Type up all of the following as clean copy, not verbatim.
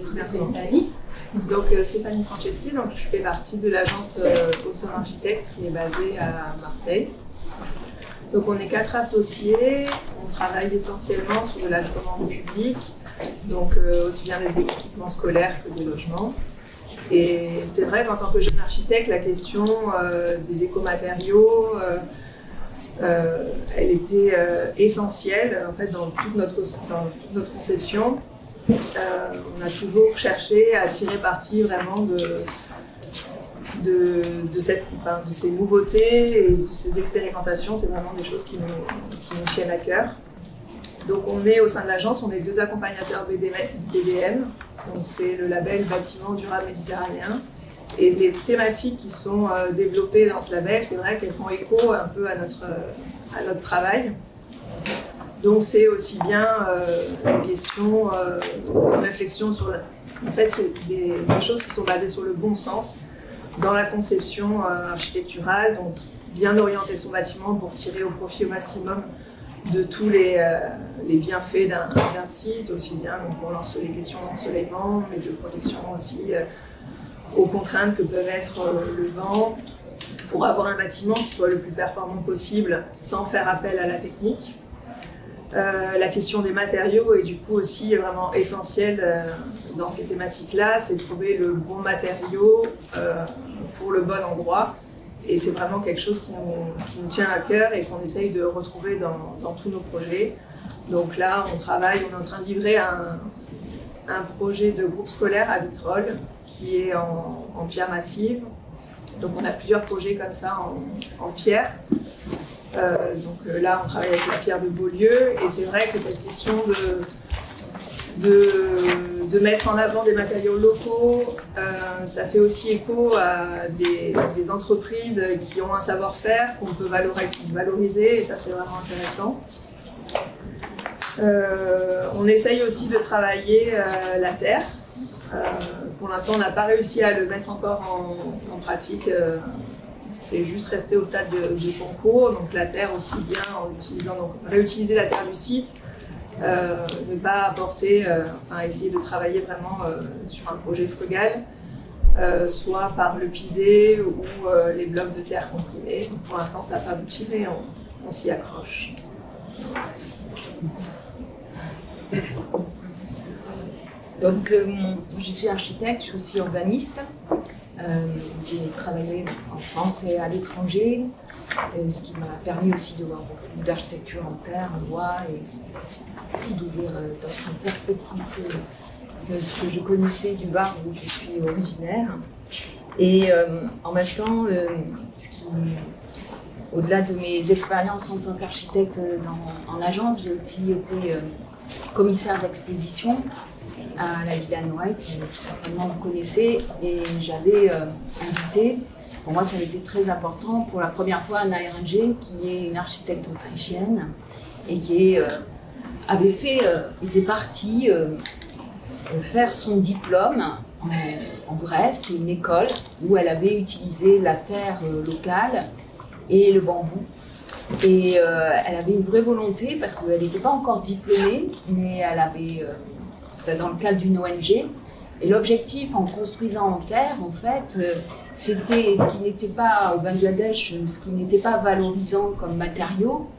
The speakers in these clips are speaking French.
vous accompagne. Donc Stéphanie Franceschi, donc je fais partie de l'agence Awesome Architect qui est basée à Marseille. Donc on est 4 associés, on travaille essentiellement sur de la commande publique, donc aussi bien des équipements scolaires que des logements. Et c'est vrai qu'en tant que jeune architecte, la question des écomatériaux, elle était essentielle en fait, dans toute notre conception. On a toujours cherché à tirer parti vraiment de ces nouveautés et de ces expérimentations. C'est vraiment des choses qui nous tiennent à cœur. Donc on est au sein de l'agence, on est 2 accompagnateurs BDM, donc c'est le label Bâtiment Durable Méditerranéen. Et les thématiques qui sont développées dans ce label, c'est vrai qu'elles font écho un peu à notre travail. Donc c'est aussi bien une question de réflexion sur... En fait, c'est des choses qui sont basées sur le bon sens dans la conception architecturale, donc bien orienter son bâtiment pour tirer au profit au maximum de tous les bienfaits d'un site, aussi bien donc pour les questions d'ensoleillement, mais de protection aussi aux contraintes que peuvent être le vent, pour avoir un bâtiment qui soit le plus performant possible sans faire appel à la technique. La question des matériaux est du coup aussi vraiment essentielle dans ces thématiques-là, c'est de trouver le bon matériau pour le bon endroit. Et c'est vraiment quelque chose qui nous tient à cœur et qu'on essaye de retrouver dans tous nos projets. Donc là, on est en train de livrer un projet de groupe scolaire à Vitrolles qui est en pierre massive. Donc on a plusieurs projets comme ça en pierre. Là, on travaille avec la pierre de Beaulieu et c'est vrai que cette question de mettre en avant des matériaux locaux, ça fait aussi écho à des entreprises qui ont un savoir-faire qu'on peut valoriser et ça c'est vraiment intéressant. On essaye aussi de travailler la terre. Pour l'instant, on n'a pas réussi à le mettre encore en pratique. C'est juste resté au stade de concours, donc la terre aussi bien en utilisant, donc réutiliser la terre du site, ne pas apporter, essayer de travailler vraiment sur un projet frugal, soit par le pisé ou les blocs de terre comprimés. Donc, pour l'instant, ça n'a pas abouti, mais on s'y accroche. Donc, je suis architecte, je suis aussi urbaniste. J'ai travaillé en France et à l'étranger, ce qui m'a permis aussi de voir beaucoup d'architecture en terre, en bois et d'ouvrir d'autres perspectives de ce que je connaissais du Var où je suis originaire. Et en même temps, au-delà de mes expériences en tant qu'architecte en agence, j'ai aussi été commissaire d'exposition à la Villa Noailles, que certainement vous connaissez, et j'avais invité, pour moi ça a été très important, pour la première fois un ARNG qui est une architecte autrichienne et qui était partie faire son diplôme en Brest, une école où elle avait utilisé la terre locale et le bambou. Et elle avait une vraie volonté, parce qu'elle n'était pas encore diplômée, mais elle avait... C'était dans le cadre d'une ONG. Et l'objectif en construisant en terre, en fait, c'était ce qui n'était pas au Bangladesh, ce qui n'était pas valorisant comme matériau,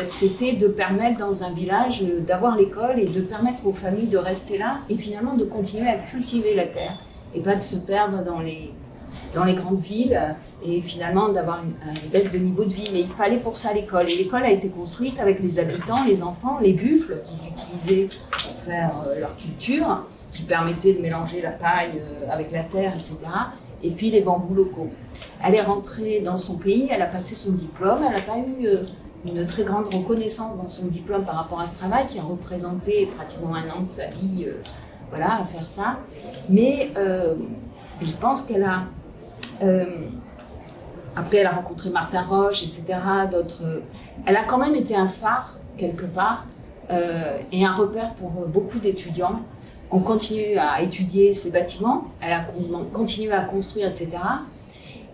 c'était de permettre dans un village d'avoir l'école et de permettre aux familles de rester là et finalement de continuer à cultiver la terre et pas de se perdre dans les grandes villes et finalement d'avoir une baisse de niveau de vie. Mais il fallait pour ça l'école. Et l'école a été construite avec les habitants, les enfants, les buffles qu'ils utilisaient pour faire leur culture, qui permettaient de mélanger la paille avec la terre, etc. Et puis les bambous locaux. Elle est rentrée dans son pays, elle a passé son diplôme, elle n'a pas eu une très grande reconnaissance dans son diplôme par rapport à ce travail qui a représenté pratiquement 1 an de sa vie à faire ça. Mais je pense qu'elle a... après, elle a rencontré Martin Roche, etc. Elle a quand même été un phare, quelque part, et un repère pour beaucoup d'étudiants. On continue à étudier ces bâtiments, elle a continué à construire, etc.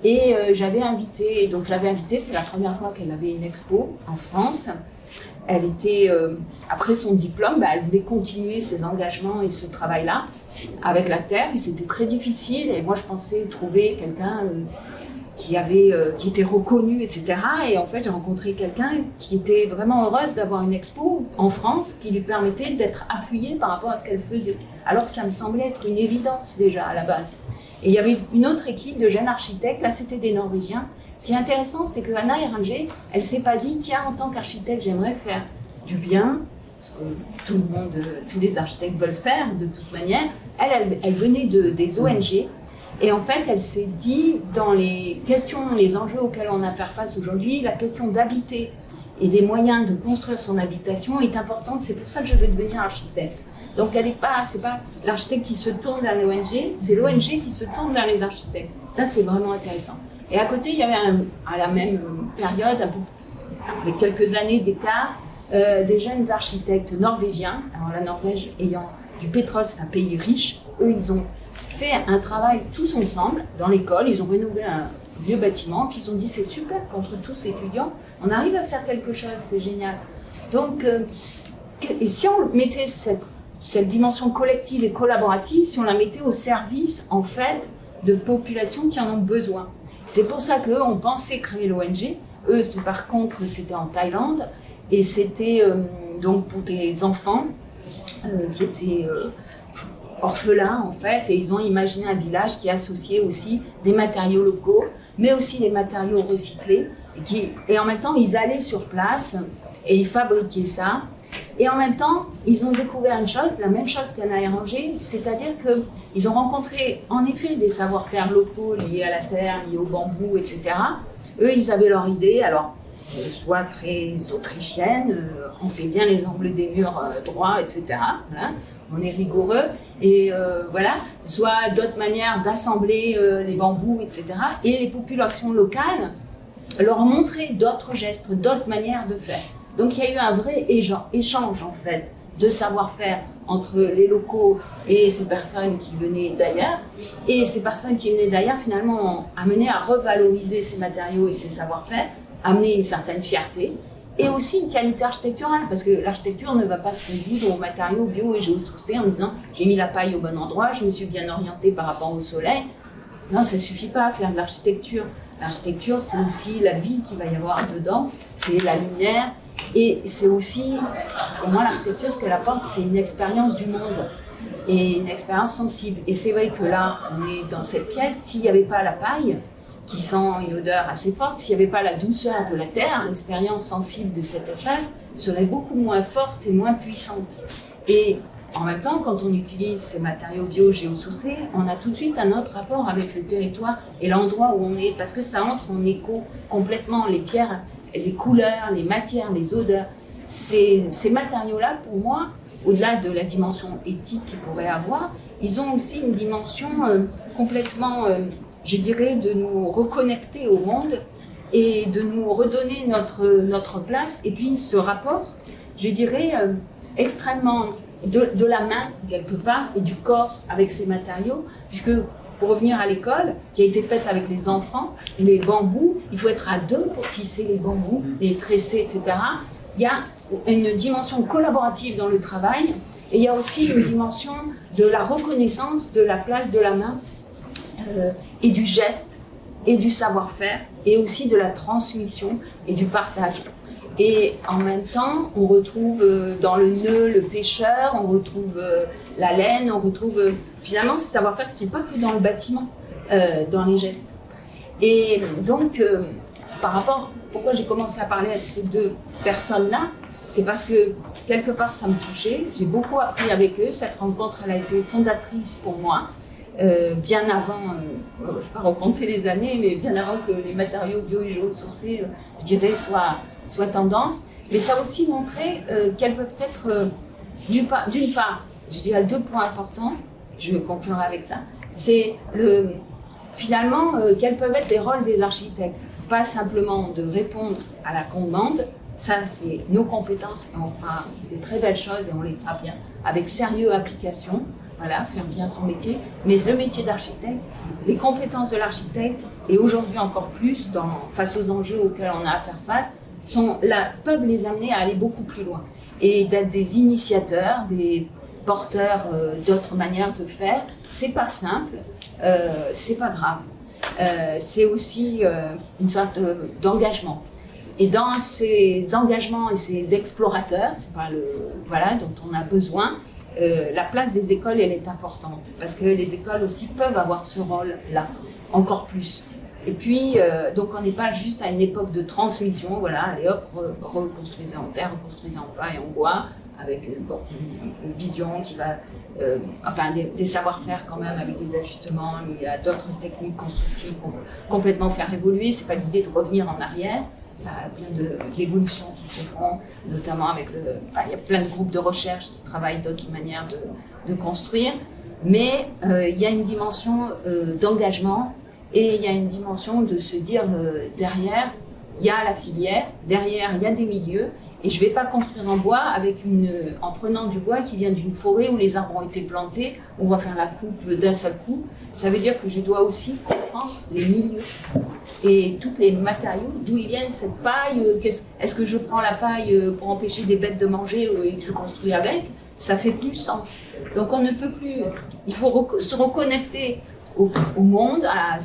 Et j'avais invité, donc je l'avais invitée, c'était la première fois qu'elle avait une expo en France. Elle était, après son diplôme, elle voulait continuer ses engagements et ce travail-là avec la terre, et c'était très difficile. Et moi, je pensais trouver quelqu'un qui était reconnu, etc. Et en fait, j'ai rencontré quelqu'un qui était vraiment heureuse d'avoir une expo en France qui lui permettait d'être appuyée par rapport à ce qu'elle faisait. Alors que ça me semblait être une évidence déjà à la base. Et il y avait une autre équipe de jeunes architectes, là c'était des Norvégiens. Ce qui est intéressant, c'est que Anna Eranger, elle s'est pas dit, tiens, en tant qu'architecte, j'aimerais faire du bien, ce que tous les architectes veulent faire de toute manière. Elle venait des ONG. Et en fait, elle s'est dit, dans les enjeux auxquels on a à faire face aujourd'hui, la question d'habiter et des moyens de construire son habitation est importante. C'est pour ça que je veux devenir architecte. Donc, c'est pas l'architecte qui se tourne vers l'ONG, c'est l'ONG qui se tourne vers les architectes. Ça, c'est vraiment intéressant. Et à côté, il y avait à la même période, avec quelques années d'écart, des jeunes architectes norvégiens. Alors, la Norvège ayant du pétrole, c'est un pays riche. Eux, ils ont fait un travail tous ensemble dans l'école. Ils ont rénové un vieux bâtiment. Puis ils ont dit, c'est super qu'entre tous étudiants, on arrive à faire quelque chose, c'est génial. Donc, et si on mettait cette dimension collective et collaborative, si on la mettait au service, en fait, de populations qui en ont besoin. C'est pour ça qu'eux, on pensait créer l'ONG. Eux, par contre, c'était en Thaïlande. Et c'était donc pour des enfants qui étaient orphelins, en fait. Et ils ont imaginé un village qui associait aussi des matériaux locaux, mais aussi des matériaux recyclés. Et en même temps, ils allaient sur place et ils fabriquaient ça. Et en même temps, ils ont découvert une chose, la même chose qu'Anna Eranger, c'est-à-dire qu'ils ont rencontré en effet des savoir-faire locaux liés à la terre, liés au bambou, etc. Eux, ils avaient leur idée, alors soit très autrichienne, on fait bien les angles des murs droits, etc. Voilà, on est rigoureux, et voilà, soit d'autres manières d'assembler les bambous, etc. Et les populations locales leur montraient d'autres gestes, d'autres manières de faire. Donc il y a eu un vrai échange en fait de savoir-faire entre les locaux et ces personnes qui venaient d'ailleurs. Et ces personnes qui venaient d'ailleurs finalement ont amené à revaloriser ces matériaux et ces savoir-faire, amener une certaine fierté et aussi une qualité architecturale, parce que l'architecture ne va pas se réduire aux matériaux bio et géosourcés en disant j'ai mis la paille au bon endroit, je me suis bien orienté par rapport au soleil. Non, ça ne suffit pas à faire de l'architecture. L'architecture, c'est aussi la vie qu'il va y avoir dedans, c'est la lumière. Et c'est aussi, pour moi, l'architecture, ce qu'elle apporte, c'est une expérience du monde et une expérience sensible. Et c'est vrai que là, on est dans cette pièce, s'il n'y avait pas la paille, qui sent une odeur assez forte, s'il n'y avait pas la douceur de la terre, l'expérience sensible de cette espace serait beaucoup moins forte et moins puissante. Et en même temps, quand on utilise ces matériaux bio-géosourcés, on a tout de suite un autre rapport avec le territoire et l'endroit où on est, parce que ça entre en écho complètement, les pierres, les couleurs, les matières, les odeurs. Ces matériaux-là, pour moi, au-delà de la dimension éthique qu'ils pourraient avoir, ils ont aussi une dimension complètement, je dirais, de nous reconnecter au monde et de nous redonner notre place. Et puis ce rapport, je dirais, extrêmement de la main, quelque part, et du corps avec ces matériaux, puisque pour revenir à l'école, qui a été faite avec les enfants, les bambous, il faut être à deux pour tisser les bambous, les tresser, etc. Il y a une dimension collaborative dans le travail, et il y a aussi une dimension de la reconnaissance de la place de la main, et du geste, et du savoir-faire, et aussi de la transmission et du partage. Et en même temps, on retrouve dans le nœud le pêcheur, on retrouve la laine, on retrouve finalement ce savoir-faire qui n'est pas que dans le bâtiment, dans les gestes. Et donc, par rapport, pourquoi j'ai commencé à parler à ces deux personnes-là, c'est parce que quelque part ça me touchait, j'ai beaucoup appris avec eux, cette rencontre elle a été fondatrice pour moi, bien avant, je ne vais pas raconter les années, mais bien avant que les matériaux bio et géosourcés, je dirais, soient tendance, mais ça a aussi montré qu'elles peuvent être, d'une part, je dirais 2 points importants, je conclurai avec ça, c'est finalement quels peuvent être les rôles des architectes, pas simplement de répondre à la commande, ça c'est nos compétences et on fera des très belles choses et on les fera bien, avec sérieux application, voilà, faire bien son métier, mais le métier d'architecte, les compétences de l'architecte, et aujourd'hui encore plus, face aux enjeux auxquels on a à faire face, peuvent les amener à aller beaucoup plus loin et d'être des initiateurs, des porteurs d'autres manières de faire. C'est pas simple, c'est pas grave. C'est aussi une sorte d'engagement. Et dans ces engagements et ces explorateurs, c'est pas dont on a besoin, la place des écoles, elle est importante. Parce que les écoles aussi peuvent avoir ce rôle-là, encore plus. Et puis, donc on n'est pas juste à une époque de transmission, allez hop, reconstruisez en terre, reconstruisez en paille, en bois, avec une vision qui va, des savoir-faire quand même, avec des ajustements. Il y a d'autres techniques constructives qu'on peut complètement faire évoluer. C'est pas l'idée de revenir en arrière. Il y a plein d'évolutions qui se font, notamment avec il y a plein de groupes de recherche qui travaillent d'autres manières de construire. Mais il y a une dimension d'engagement et il y a une dimension de se dire derrière, il y a la filière, derrière, il y a des milieux. Et je ne vais pas construire en bois en prenant du bois qui vient d'une forêt où les arbres ont été plantés, on va faire la coupe d'un seul coup. Ça veut dire que je dois aussi comprendre les milieux et tous les matériaux, d'où ils viennent, cette paille. Est-ce que je prends la paille pour empêcher des bêtes de manger et que je construis avec? Ça fait plus sens. Donc on ne peut plus. Il faut se reconnecter au monde, à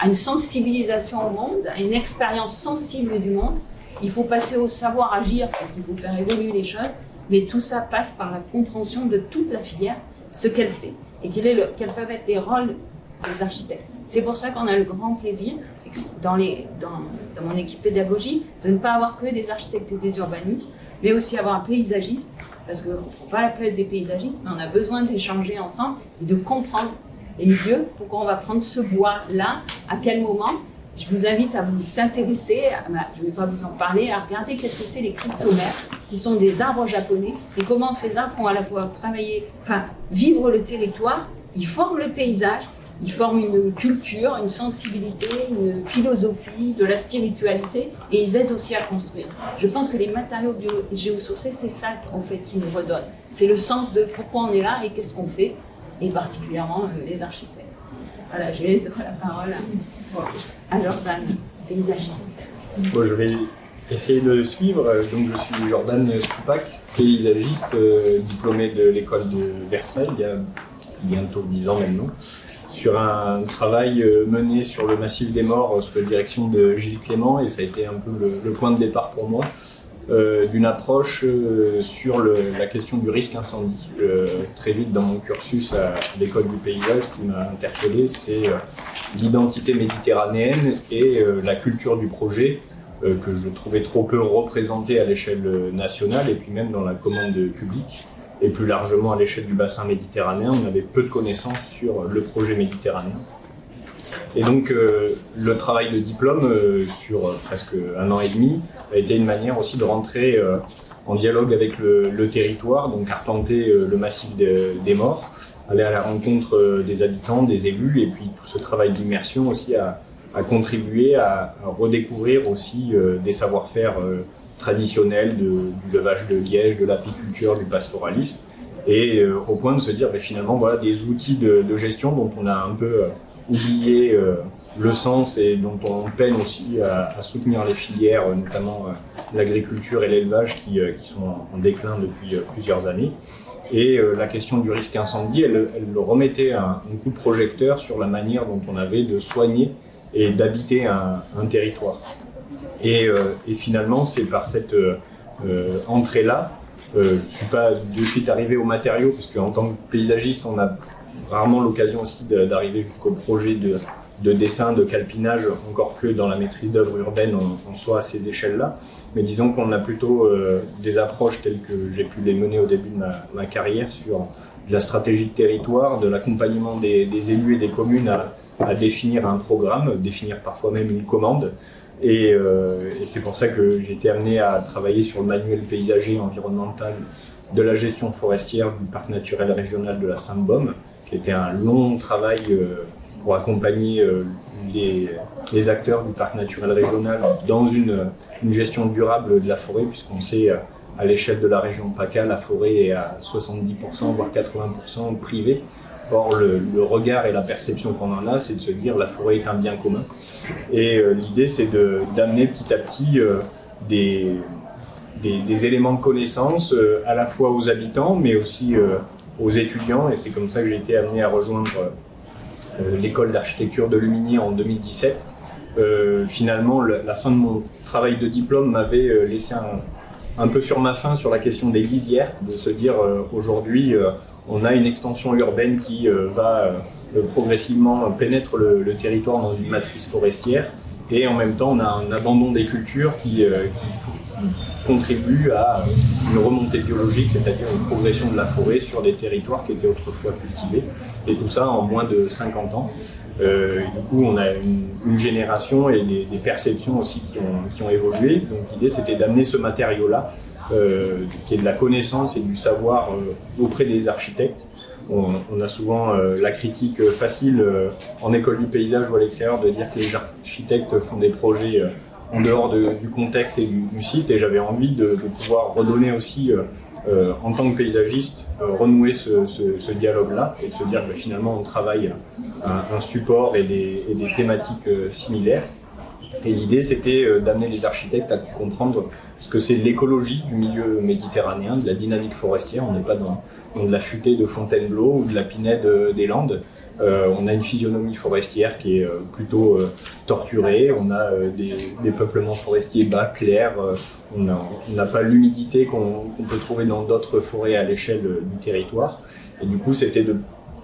une sensibilisation au monde, à une expérience sensible du monde. Il faut passer au savoir agir parce qu'il faut faire évoluer les choses, mais tout ça passe par la compréhension de toute la filière, ce qu'elle fait et quels peuvent être les rôles des architectes. C'est pour ça qu'on a le grand plaisir, dans mon équipe pédagogie, de ne pas avoir que des architectes et des urbanistes, mais aussi avoir un paysagiste, parce qu'on ne prend pas la place des paysagistes, mais on a besoin d'échanger ensemble et de comprendre les milieux, pourquoi on va prendre ce bois-là, à quel moment. Je vous invite à vous intéresser, je ne vais pas vous en parler, à regarder qu'est-ce que c'est les cryptomères, qui sont des arbres japonais, et comment ces arbres font à la fois vivre le territoire, ils forment le paysage, ils forment une culture, une sensibilité, une philosophie, de la spiritualité, et ils aident aussi à construire. Je pense que les matériaux géosourcés, c'est ça en fait qui nous redonne. C'est le sens de pourquoi on est là et qu'est-ce qu'on fait, et particulièrement les architectes. Voilà, je laisse la parole à Jordan, paysagiste. Bon, je vais essayer de suivre. Donc, je suis Jordan Stupak, paysagiste, diplômé de l'école de Versailles il y a bientôt 10 ans maintenant, sur un travail mené sur le massif des Morts sous la direction de Gilles Clément, et ça a été un peu le point de départ pour moi. D'une approche sur la question du risque incendie. Très vite dans mon cursus à l'école du paysage, ce qui m'a interpellé, c'est l'identité méditerranéenne et la culture du projet que je trouvais trop peu représentée à l'échelle nationale et puis même dans la commande publique. Et plus largement à l'échelle du bassin méditerranéen, on avait peu de connaissances sur le projet méditerranéen. Et donc le travail de diplôme sur presque 1 an et demi a été une manière aussi de rentrer en dialogue avec le territoire, donc arpenter le massif des Morts, aller à la rencontre des habitants, des élus, et puis tout ce travail d'immersion aussi a contribué à redécouvrir aussi des savoir-faire traditionnels du levage de liège, de l'apiculture, du pastoralisme, et au point de se dire finalement des outils de gestion dont on a un peu oublié le sens et dont on peine aussi à soutenir les filières, notamment l'agriculture et l'élevage qui sont en déclin depuis plusieurs années. Et la question du risque incendie, elle remettait un coup de projecteur sur la manière dont on avait de soigner et d'habiter un territoire. Et finalement, c'est par cette entrée-là, je ne suis pas de suite arrivé aux matériaux, parce qu'en tant que paysagiste, on a rarement l'occasion aussi d'arriver jusqu'au projet de dessin, de calpinage, encore que dans la maîtrise d'œuvre urbaine, on soit à ces échelles-là. Mais disons qu'on a plutôt des approches telles que j'ai pu les mener au début de ma carrière sur de la stratégie de territoire, de l'accompagnement des élus et des communes à définir un programme, définir parfois même une commande. Et c'est pour ça que j'ai été amené à travailler sur le manuel paysager environnemental de la gestion forestière du parc naturel régional de la Sainte-Baume, qui était un long travail pour accompagner les acteurs du parc naturel régional dans une gestion durable de la forêt, puisqu'on sait à l'échelle de la région PACA, la forêt est à 70%, voire 80% privée. Or, le regard et la perception qu'on en a, c'est de se dire la forêt est un bien commun. Et l'idée, c'est d'amener petit à petit des éléments de connaissance à la fois aux habitants, mais aussi aux étudiants. Et c'est comme ça que j'ai été amené à rejoindre l'école d'architecture de Lumigny en 2017. Finalement, la fin de mon travail de diplôme m'avait laissé un peu sur ma faim sur la question des lisières, de se dire aujourd'hui on a une extension urbaine qui va progressivement pénètre le territoire dans une matrice forestière, et en même temps on a un abandon des cultures qui contribue à une remontée biologique, c'est-à-dire une progression de la forêt sur des territoires qui étaient autrefois cultivés, et tout ça en moins de 50 ans. Du coup, on a une génération et des perceptions aussi qui ont évolué. Donc l'idée, c'était d'amener ce matériau-là, qui est de la connaissance et du savoir auprès des architectes. On a souvent la critique facile en école du paysage ou à l'extérieur de dire que les architectes font des projets en dehors du contexte et du site, et j'avais envie de pouvoir redonner aussi en tant que paysagiste, renouer ce dialogue-là et de se dire que finalement on travaille un support et des thématiques similaires. Et l'idée, c'était d'amener les architectes à comprendre ce que c'est l'écologie du milieu méditerranéen, de la dynamique forestière. On n'est pas dans de la futée de Fontainebleau ou de la Pinède des Landes. On a une physionomie forestière qui est plutôt torturée, on a des peuplements forestiers bas, clairs, on n'a pas l'humidité qu'on peut trouver dans d'autres forêts à l'échelle du territoire. Et du coup, c'était de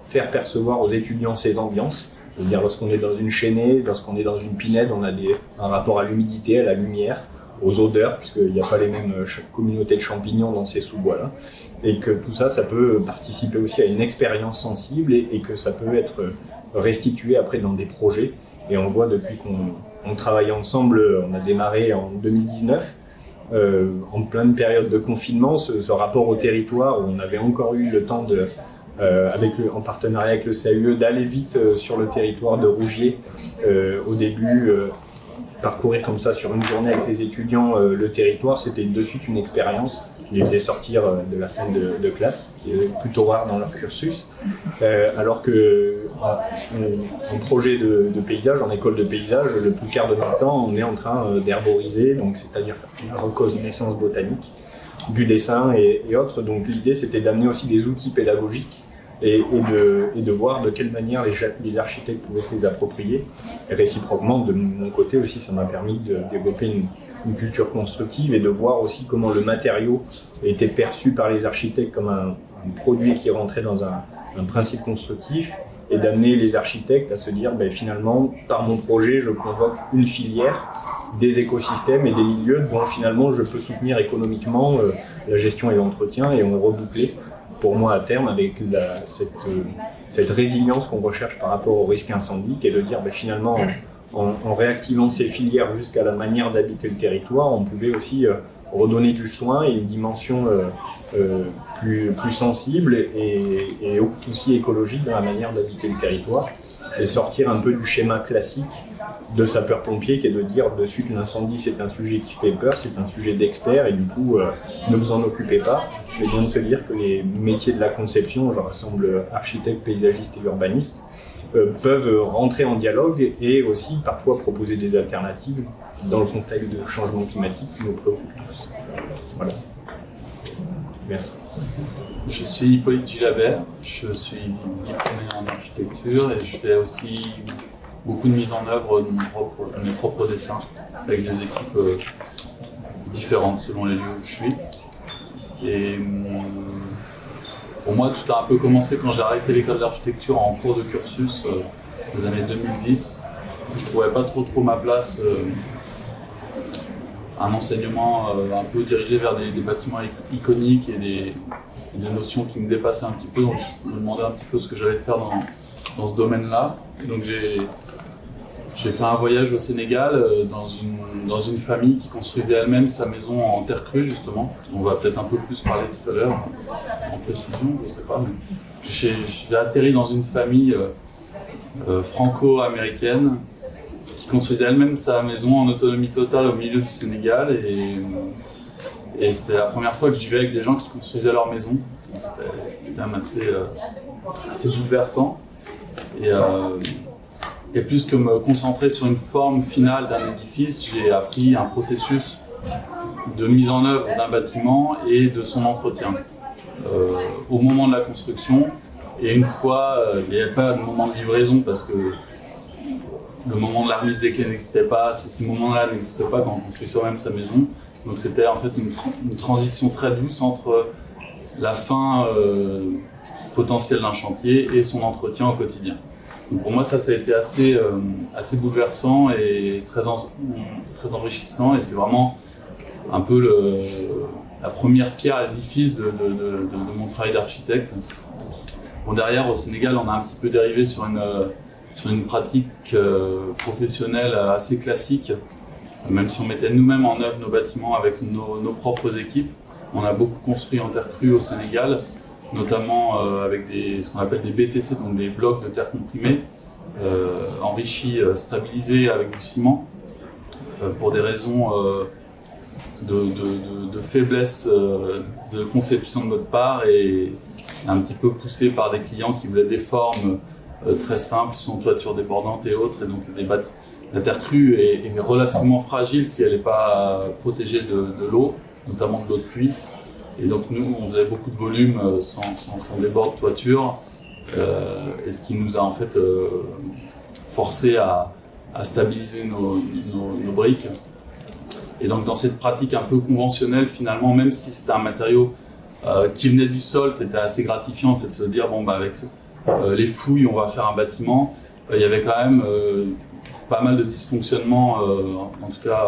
faire percevoir aux étudiants ces ambiances. C'est-à-dire, lorsqu'on est dans une chênaie, lorsqu'on est dans une pinède, on a un rapport à l'humidité, à la lumière, aux odeurs, puisqu'il n'y a pas les mêmes communautés de champignons dans ces sous-bois-là. Et que tout ça, ça peut participer aussi à une expérience sensible et que ça peut être restitué après dans des projets. Et on voit depuis qu'on travaille ensemble, on a démarré en 2019, en pleine période de confinement, ce rapport au territoire où on avait encore eu le temps en partenariat avec le CAUE, d'aller vite sur le territoire de Rougier au début. Parcourir comme ça sur une journée avec les étudiants le territoire, c'était de suite une expérience qui les faisait sortir de la salle de classe, qui est plutôt rare dans leur cursus. Alors que en projet de paysage, en école de paysage, le plus quart de notre temps, on est en train d'herboriser, donc c'est-à-dire faire une reconnaissance botanique, du dessin et autres. Donc l'idée, c'était d'amener aussi des outils pédagogiques et de voir de quelle manière les architectes pouvaient se les approprier. Et réciproquement, de mon côté aussi, ça m'a permis de développer une culture constructive et de voir aussi comment le matériau était perçu par les architectes comme un produit qui rentrait dans un principe constructif, et d'amener les architectes à se dire finalement, par mon projet, je convoque une filière, des écosystèmes et des milieux dont finalement je peux soutenir économiquement la gestion et l'entretien, et on rebouclait pour moi à terme avec cette résilience qu'on recherche par rapport au risque incendie, qui est de dire finalement en réactivant ces filières jusqu'à la manière d'habiter le territoire, on pouvait aussi redonner du soin et une dimension plus sensible et aussi écologique dans la manière d'habiter le territoire, et sortir un peu du schéma classique de sapeur-pompier qui est de dire de suite l'incendie c'est un sujet qui fait peur, c'est un sujet d'expert et du coup ne vous en occupez pas, mais bien de se dire que les métiers de la conception, je rassemble architectes, paysagistes et urbanistes, peuvent rentrer en dialogue et aussi parfois proposer des alternatives dans le contexte de changement climatique qui nous préoccupe tous. Voilà. Merci. Je suis Hippolyte Gilabert, je suis diplômé en architecture et je fais aussi beaucoup de mise en œuvre de mes propres dessins avec des équipes différentes selon les lieux où je suis. Et pour moi, tout a un peu commencé quand j'ai arrêté l'école d'architecture en cours de cursus des années 2010. Je ne trouvais pas trop ma place, un enseignement un peu dirigé vers des bâtiments iconiques et des notions qui me dépassaient un petit peu. Donc je me demandais un petit peu ce que j'allais faire dans ce domaine-là. Donc j'ai fait un voyage au Sénégal dans une famille qui construisait elle-même sa maison en terre crue, justement. On va peut-être un peu plus parler tout à l'heure, en précision, je ne sais pas. Mais j'ai atterri dans une famille franco-américaine qui construisait elle-même sa maison en autonomie totale au milieu du Sénégal. Et c'était la première fois que j'y vais avec des gens qui construisaient leur maison. C'était quand même assez assez bouleversant. Et plus que me concentrer sur une forme finale d'un édifice, j'ai appris un processus de mise en œuvre d'un bâtiment et de son entretien au moment de la construction. Et une fois, il n'y avait pas de moment de livraison parce que le moment de la remise des clés n'existait pas, ces moments-là n'existent pas quand on construit soi-même sa maison. Donc c'était en fait une transition très douce entre la fin potentielle d'un chantier et son entretien au quotidien. Donc pour moi, ça a été assez bouleversant et très enrichissant, et c'est vraiment un peu la première pierre à l'édifice de mon travail d'architecte. Bon, derrière, au Sénégal, on a un petit peu dérivé sur une pratique professionnelle assez classique, même si on mettait nous-mêmes en œuvre nos bâtiments avec nos propres équipes. On a beaucoup construit en terre crue au Sénégal, notamment avec ce qu'on appelle des BTC, donc des blocs de terre comprimée, enrichis, stabilisés avec du ciment, pour des raisons de faiblesse de conception de notre part, et un petit peu poussé par des clients qui voulaient des formes très simples, sans toiture débordante et autres. Et donc la terre crue est relativement fragile si elle n'est pas protégée de l'eau, notamment de l'eau de pluie. Et donc nous, on faisait beaucoup de volume sans débord de toiture, et ce qui nous a en fait forcé à stabiliser nos briques. Et donc dans cette pratique un peu conventionnelle, finalement, même si c'était un matériau qui venait du sol, c'était assez gratifiant en fait de se dire bon avec les fouilles, on va faire un bâtiment. Il y avait quand même pas mal de dysfonctionnements, en tout cas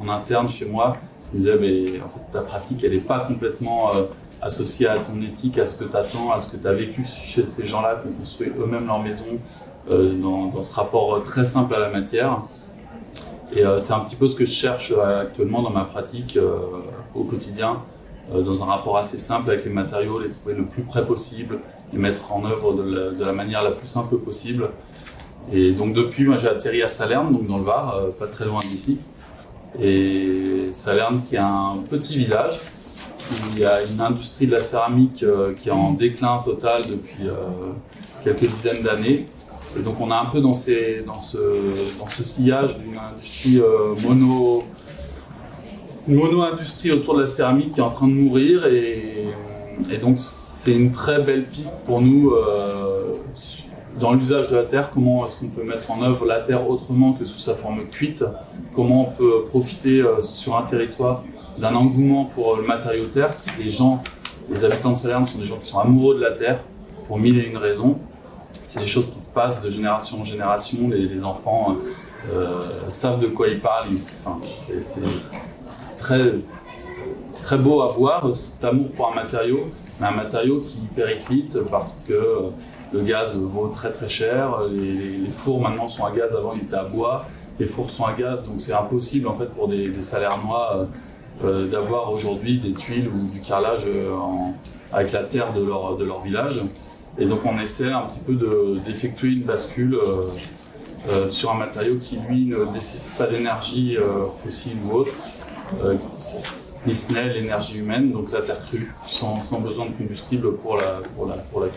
en interne chez moi. Je me disais, mais en fait, ta pratique, elle n'est pas complètement associée à ton éthique, à ce que tu attends, à ce que tu as vécu chez ces gens-là qui ont construit eux-mêmes leur maison, dans ce rapport très simple à la matière. Et c'est un petit peu ce que je cherche actuellement dans ma pratique au quotidien, dans un rapport assez simple avec les matériaux, les trouver le plus près possible, les mettre en œuvre de la manière la plus simple possible. Et donc depuis, moi, j'ai atterri à Salerne, donc dans le Var, pas très loin d'ici. Et Salerne, qui est un petit village, il y a une industrie de la céramique qui est en déclin total depuis quelques dizaines d'années. Et donc on est un peu dans ce sillage d'une industrie mono-industrie autour de la céramique qui est en train de mourir, et donc c'est une très belle piste pour nous dans l'usage de la terre. Comment est-ce qu'on peut mettre en œuvre la terre autrement que sous sa forme cuite? Comment on peut profiter sur un territoire d'un engouement pour le matériau terre? Les habitants de Salerne sont des gens qui sont amoureux de la terre pour mille et une raisons. C'est des choses qui se passent de génération en génération. Les enfants savent de quoi ils parlent. C'est très, très beau à voir, cet amour pour un matériau, mais un matériau qui périclite parce que le gaz vaut très très cher. Les fours maintenant sont à gaz, avant ils étaient à bois. Les fours sont à gaz, donc c'est impossible en fait pour des Salernois d'avoir aujourd'hui des tuiles ou du carrelage avec la terre de leur village. Et donc on essaie un petit peu d'effectuer une bascule sur un matériau qui lui ne nécessite pas d'énergie fossile ou autre, si ce n'est l'énergie humaine, donc la terre crue, sans besoin de combustible pour la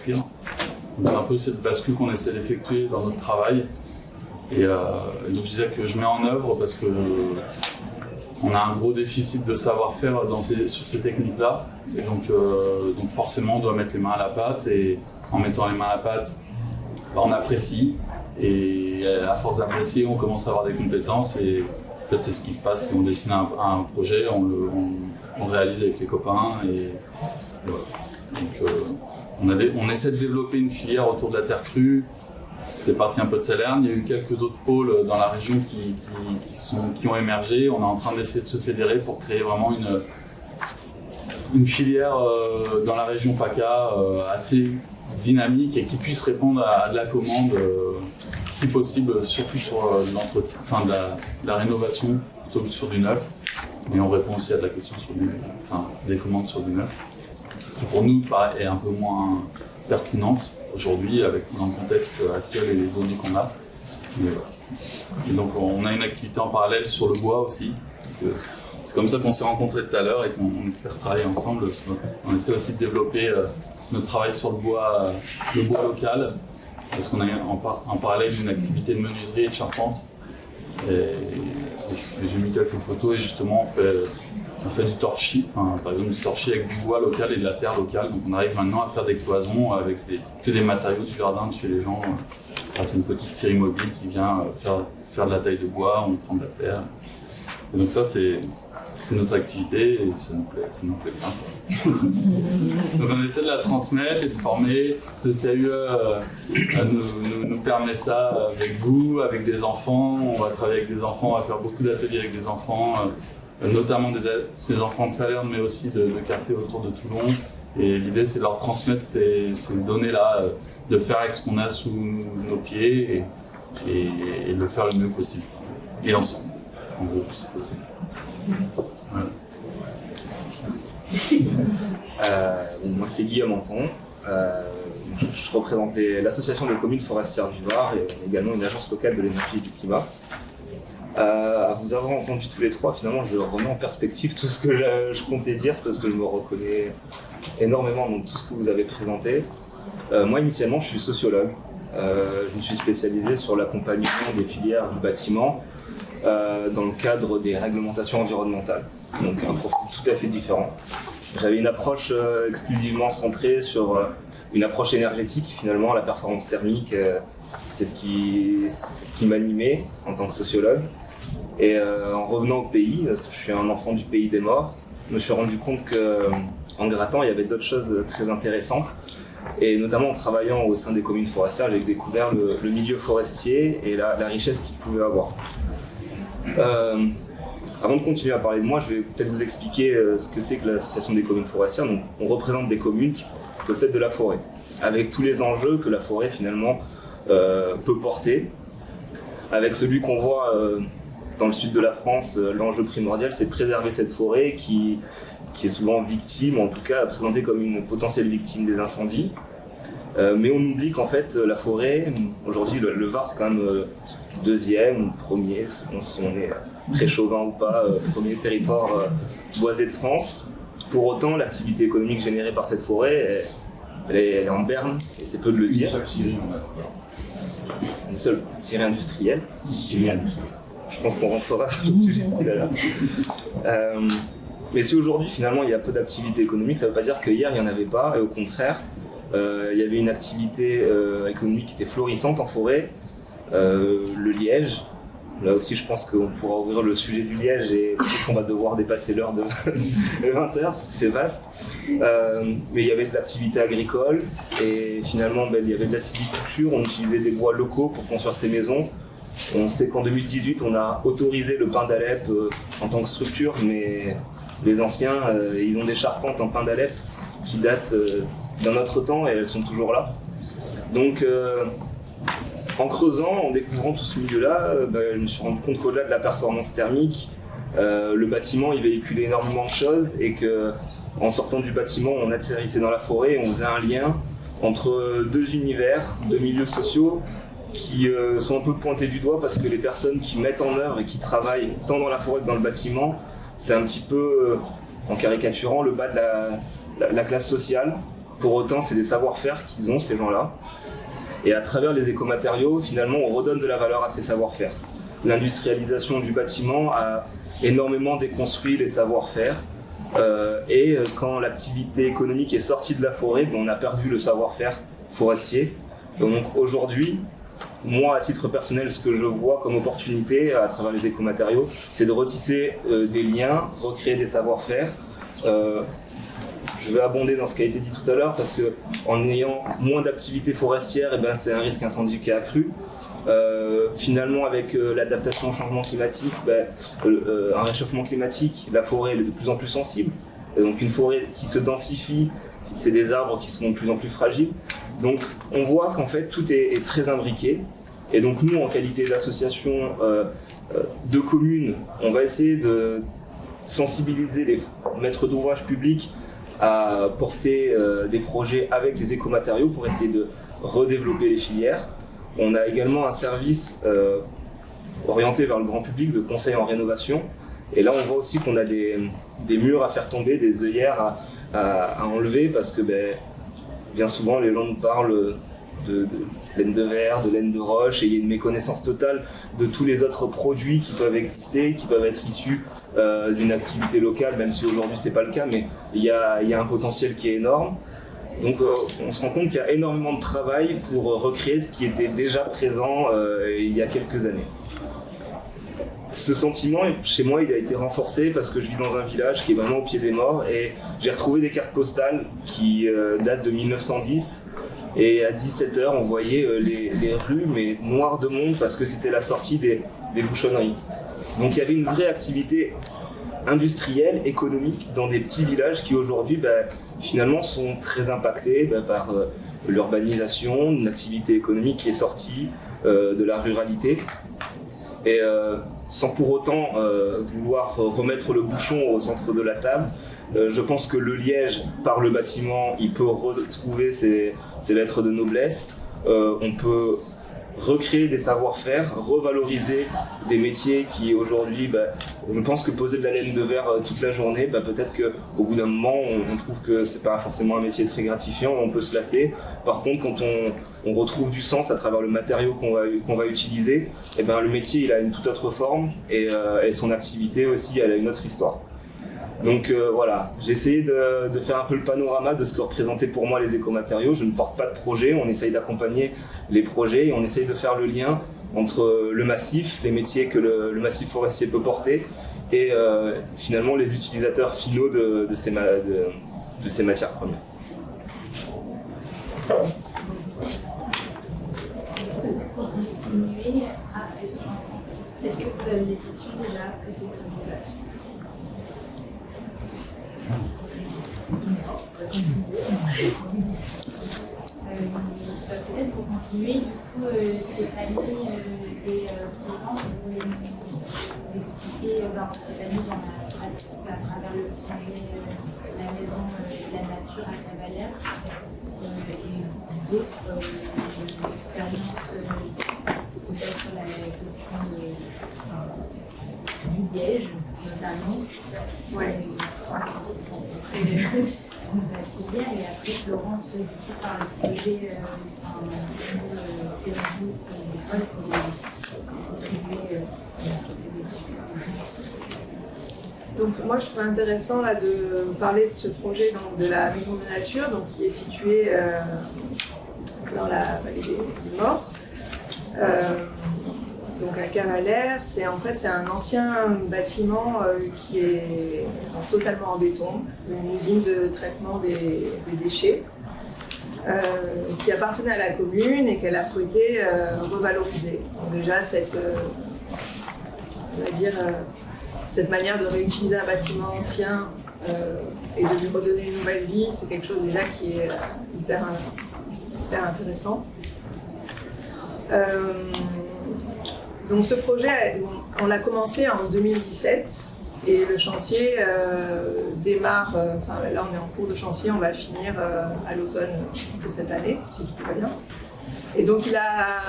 cuire. Donc c'est un peu cette bascule qu'on essaie d'effectuer dans notre travail. Et donc je disais que je mets en œuvre parce que on a un gros déficit de savoir-faire sur ces techniques-là. Et donc forcément on doit mettre les mains à la pâte, et en mettant les mains à la pâte, on apprécie. Et à force d'apprécier, on commence à avoir des compétences, et en fait c'est ce qui se passe si on dessine un projet, on réalise avec les copains, et voilà. Donc on essaie de développer une filière autour de la terre crue. C'est parti un peu de Salerne. Il y a eu quelques autres pôles dans la région qui ont émergé. On est en train d'essayer de se fédérer pour créer vraiment une filière dans la région PACA assez dynamique et qui puisse répondre à de la commande, si possible, surtout sur l'entretien, de la rénovation, plutôt que sur du neuf. Mais on répond aussi à de la question sur des commandes sur du neuf, qui pour nous est un peu moins pertinente aujourd'hui dans le contexte actuel et les données qu'on a. Et donc on a une activité en parallèle sur le bois aussi. C'est comme ça qu'on s'est rencontrés tout à l'heure et qu'on espère travailler ensemble, parce qu'on essaie aussi de développer notre travail sur le bois local, parce qu'on a en parallèle une activité de menuiserie et de charpente. Et j'ai mis quelques photos et justement on fait du torchis, par exemple du torchis avec du bois local et de la terre locale. Donc on arrive maintenant à faire des cloisons avec que des matériaux du jardin de chez les gens. C'est une petite scierie mobile qui vient faire de la taille de bois, on prend de la terre. Et donc ça c'est notre activité et ça nous plaît bien. Donc on essaie de la transmettre et de former. Le CAUE nous permet ça avec vous, avec des enfants. On va travailler avec des enfants, on va faire beaucoup d'ateliers avec des enfants, notamment des enfants de Salerne, mais aussi de quartiers autour de Toulon. Et l'idée c'est de leur transmettre ces données-là, de faire avec ce qu'on a sous nos pieds et de le faire le mieux possible. Et ensemble, en gros, c'est possible. Voilà. Moi c'est Guillaume Anton, je représente l'association des communes forestières du Var et on est également une agence locale de l'énergie et du climat. À vous avoir entendu tous les trois, finalement je remets en perspective tout ce que je comptais dire parce que je me reconnais énormément dans tout ce que vous avez présenté. Moi initialement je suis sociologue, je me suis spécialisé sur l'accompagnement des filières du bâtiment dans le cadre des réglementations environnementales, donc un profil tout à fait différent. J'avais une approche exclusivement centrée sur une approche énergétique, finalement la performance thermique, c'est ce qui m'animait en tant que sociologue. Et en revenant au pays, parce que je suis un enfant du pays des morts, je me suis rendu compte qu'en grattant il y avait d'autres choses très intéressantes. Et notamment en travaillant au sein des communes forestières, j'ai découvert le milieu forestier et la richesse qu'il pouvait avoir. Avant de continuer à parler de moi, je vais peut-être vous expliquer ce que c'est que l'association des communes forestières. Donc, on représente des communes qui possèdent de la forêt, avec tous les enjeux que la forêt finalement peut porter. Avec celui qu'on voit dans le sud de la France, l'enjeu primordial, c'est de préserver cette forêt qui est souvent victime, en tout cas présentée comme une potentielle victime des incendies. Mais on oublie qu'en fait, la forêt, aujourd'hui, le Var, c'est quand même deuxième ou premier, selon si on est très chauvin ou pas, premier territoire boisé de France. Pour autant, l'activité économique générée par cette forêt, elle est en berne, et c'est peu de le dire. Une seule scierie, on a. Une seule scierie industrielle. Scierie industrielle. Je pense qu'on rentrera sur le sujet tout à l'heure. Mais si aujourd'hui, finalement, il y a peu d'activité économique, ça ne veut pas dire qu'hier, il n'y en avait pas, et au contraire, il y avait une activité économique qui était florissante en forêt, le liège. Là aussi, je pense qu'on pourra ouvrir le sujet du liège et qu'on va devoir dépasser l'heure de 20h parce que c'est vaste. Mais il y avait de l'activité agricole et finalement, il y avait de la sylviculture. On utilisait des bois locaux pour construire ces maisons. On sait qu'en 2018, on a autorisé le pin d'Alep en tant que structure, mais les anciens, ils ont des charpentes en pin d'Alep qui datent d'un autre temps et elles sont toujours là. Donc, en creusant, en découvrant tout ce milieu-là, je me suis rendu compte qu'au-delà de la performance thermique, le bâtiment il véhiculait énormément de choses et qu'en sortant du bâtiment, on atterrissait dans la forêt et on faisait un lien entre deux univers, deux milieux sociaux qui sont un peu pointés du doigt parce que les personnes qui mettent en œuvre et qui travaillent tant dans la forêt que dans le bâtiment, c'est un petit peu, en caricaturant, le bas de la classe sociale. Pour autant, c'est des savoir-faire qu'ils ont, ces gens-là. Et à travers les écomatériaux, finalement, on redonne de la valeur à ces savoir-faire. L'industrialisation du bâtiment a énormément déconstruit les savoir-faire. Et quand l'activité économique est sortie de la forêt, on a perdu le savoir-faire forestier. Et donc aujourd'hui, moi, à titre personnel, ce que je vois comme opportunité à travers les écomatériaux, c'est de retisser des liens, recréer des savoir-faire. Je vais abonder dans ce qui a été dit tout à l'heure parce qu'en ayant moins d'activité forestière, c'est un risque incendie qui est accru. Finalement, avec l'adaptation au changement climatique, un réchauffement climatique, la forêt est de plus en plus sensible. Et donc une forêt qui se densifie, c'est des arbres qui sont de plus en plus fragiles. Donc on voit qu'en fait tout est très imbriqué. Et donc nous, en qualité d'association de communes, on va essayer de sensibiliser les maîtres d'ouvrage publics à porter des projets avec des écomatériaux pour essayer de redévelopper les filières. On a également un service orienté vers le grand public de conseil en rénovation. Et là, on voit aussi qu'on a des murs à faire tomber, des œillères à enlever parce que bien souvent les gens nous parlent de laine de verre, de laine de roche, et il y a une méconnaissance totale de tous les autres produits qui peuvent exister, qui peuvent être issus d'une activité locale, même si aujourd'hui c'est pas le cas, mais il y a un potentiel qui est énorme. Donc on se rend compte qu'il y a énormément de travail pour recréer ce qui était déjà présent il y a quelques années. Ce sentiment, chez moi, il a été renforcé parce que je vis dans un village qui est vraiment au pied des morts, et j'ai retrouvé des cartes postales qui datent de 1910, et à 17h on voyait les rues mais noires de monde parce que c'était la sortie des bouchonneries. Donc il y avait une vraie activité industrielle, économique dans des petits villages qui aujourd'hui finalement sont très impactés par l'urbanisation, une activité économique qui est sortie de la ruralité. Et sans pour autant vouloir remettre le bouchon au centre de la table, je pense que le liège, par le bâtiment, il peut retrouver ses lettres de noblesse. On peut recréer des savoir-faire, revaloriser des métiers qui aujourd'hui, je pense que poser de la laine de verre toute la journée, peut-être qu'au bout d'un moment, on trouve que c'est pas forcément un métier très gratifiant, on peut se lasser. Par contre, quand on retrouve du sens à travers le matériau qu'on va utiliser, le métier il a une toute autre forme, et son activité aussi elle a une autre histoire. Donc voilà, j'ai essayé de faire un peu le panorama de ce que représentaient pour moi les écomatériaux. Je ne porte pas de projet, on essaye d'accompagner les projets et on essaye de faire le lien entre le massif, les métiers que le massif forestier peut porter, et finalement les utilisateurs finaux de ces matières premières. Pour continuer, est-ce que vous avez des questions déjà après cette présentation? Peut-être pour continuer, du coup, Stéphanie et Florence, vous pouvez nous expliquer Stéphanie dans la pratique à travers le projet La Maison de la Nature à Cavalère et d'autres expériences peut-être sur la question du liège notamment. Ouais. Sur la filière, et après Florence du coup par le projet théorique de l'école pour contribuer à la discussion. Donc moi je trouve intéressant là de parler de ce projet donc, de la Maison de la Nature, donc, qui est située dans la vallée des Morts. Donc à Cavalère, c'est un ancien bâtiment qui est totalement en béton, une usine de traitement des déchets, qui appartenait à la commune et qu'elle a souhaité revaloriser. Donc déjà cette manière de réutiliser un bâtiment ancien et de lui redonner une nouvelle vie, c'est quelque chose déjà qui est hyper intéressant. Donc ce projet, on l'a commencé en 2017 et le chantier démarre, là on est en cours de chantier, on va le finir à l'automne de cette année, si tout va bien. Et donc il a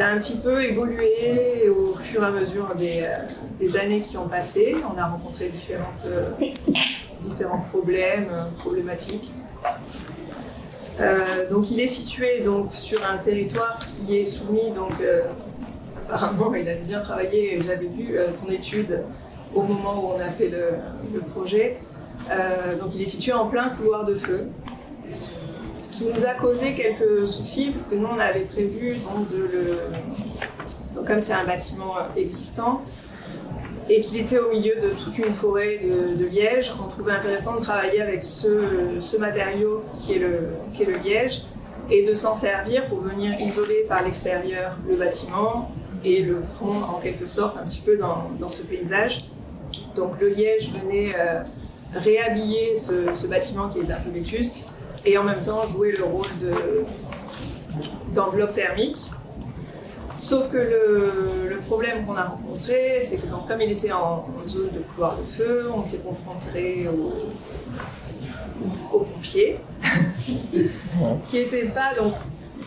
un petit peu évolué au fur et à mesure des années qui ont passé. On a rencontré différents problématiques. Donc il est situé donc, sur un territoire qui est soumis, apparemment il avait bien travaillé, j'avais lu son étude au moment où on a fait le projet. Donc il est situé en plein couloir de feu. Ce qui nous a causé quelques soucis, parce que nous on avait prévu donc comme c'est un bâtiment existant, et qu'il était au milieu de toute une forêt de liège, on trouvait intéressant de travailler avec ce matériau qui est le liège et de s'en servir pour venir isoler par l'extérieur le bâtiment et le fondre en quelque sorte un petit peu dans ce paysage. Donc le liège venait réhabiller ce bâtiment qui est un peu vétuste et en même temps jouer le rôle d'enveloppe thermique. Sauf que le problème qu'on a rencontré, c'est que donc, comme il était en zone de couloir de feu, on s'est confronté aux pompiers, qui n'étaient pas... Donc,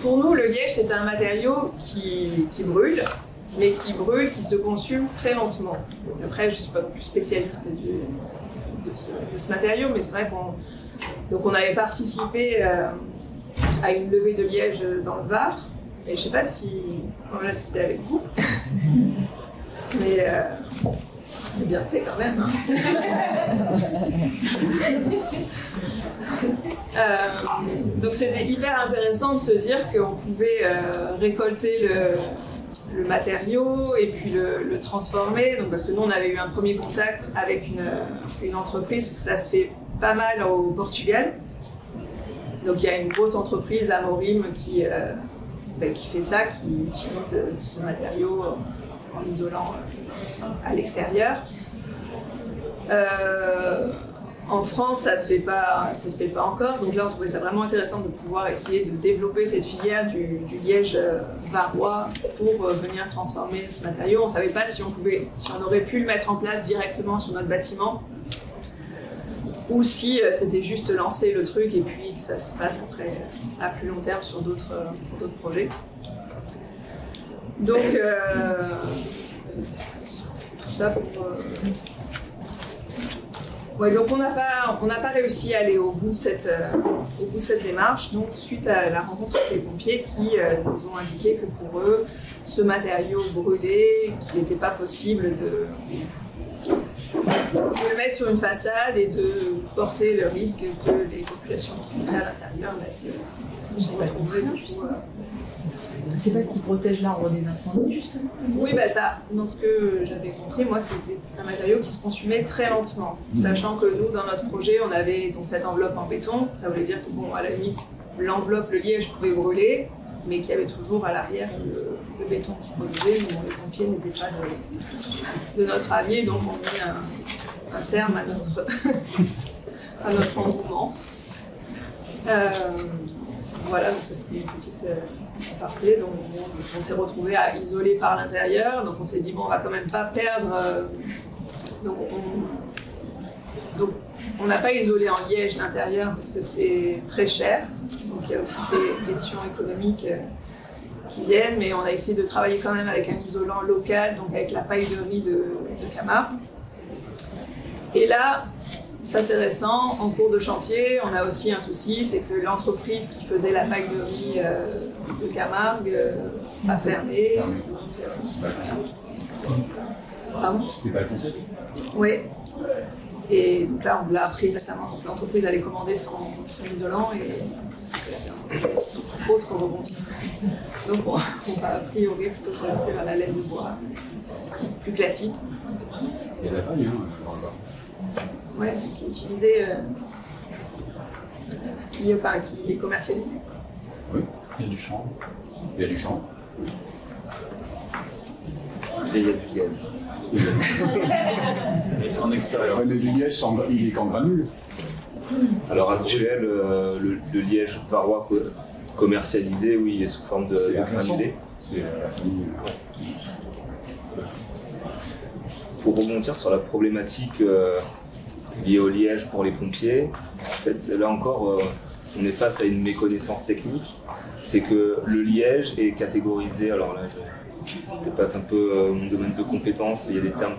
pour nous, le liège, c'est un matériau qui brûle, mais qui se consume très lentement. Après, je ne suis pas plus spécialiste de ce matériau, mais c'est vrai qu'on Donc on avait participé à une levée de liège dans le Var, et je sais pas si voilà, si c'était avec vous, mais c'est bien fait quand même. Donc c'était hyper intéressant de se dire qu'on pouvait récolter le matériau et puis le transformer. Donc, parce que nous on avait eu un premier contact avec une entreprise, parce que ça se fait pas mal au Portugal. Donc il y a une grosse entreprise à Morim qui fait ça, qui utilise ce matériau en isolant à l'extérieur. En France, ça se fait pas encore. Donc là, on trouvait ça vraiment intéressant de pouvoir essayer de développer cette filière du liège varois pour venir transformer ce matériau. On ne savait pas si on aurait pu le mettre en place directement sur notre bâtiment, ou si c'était juste lancer le truc et puis que ça se passe après à plus long terme sur d'autres projets. Donc tout ça pour donc on n'a pas réussi à aller au bout de cette démarche. Donc suite à la rencontre avec les pompiers qui nous ont indiqué que pour eux ce matériau brûlé, qu'il n'était pas possible de le mettre sur une façade et de porter le risque que les populations qui seraient à l'intérieur se retrouveraient du coup. C'est pas ce qui protège l'arbre des incendies, justement? Oui, ça, dans ce que j'avais compris, moi, c'était un matériau qui se consumait très lentement. Sachant que nous, dans notre projet, on avait donc cette enveloppe en béton. Ça voulait dire que, à la limite, l'enveloppe, le liège pouvait brûler, mais qu'il y avait toujours à l'arrière le béton qui brûlait. Mais les pompiers n'étaient pas de notre avis, donc on a mis un terme à notre engouement. Voilà, donc ça c'était une petite aparté. Donc on s'est retrouvé à isoler par l'intérieur. Donc on s'est dit on va quand même pas perdre. Donc on n'a pas isolé en liège l'intérieur parce que c'est très cher. Donc il y a aussi ces questions économiques qui viennent, mais on a essayé de travailler quand même avec un isolant local, donc avec la paille de riz de Camargue. Et là, ça c'est récent, en cours de chantier, on a aussi un souci, c'est que l'entreprise qui faisait la paille de riz de Camargue a fermé. Pardon ? C'était pas le concept ? Oui. Et donc là, on l'a appris récemment. Donc l'entreprise allait commander son isolant et autre rebondissement. Donc on va a priori plutôt s'orienter vers la laine de bois plus classique. C'est la paille, hein, Ouais, qui est utilisé, qui est commercialisé. oui. Il y a du champ. Il y a du champ. Et il y a du liège. En extérieur. Ouais, mais du liège, il est qu'en granule. À l'heure actuelle, le liège varois commercialisé, oui, il est sous forme de granulé. C'est la famille. Pour rebondir sur la problématique liée au liège pour les pompiers, en fait, là encore, on est face à une méconnaissance technique. C'est que le liège est catégorisé, alors là, je passe un peu mon domaine de compétences, il y a des termes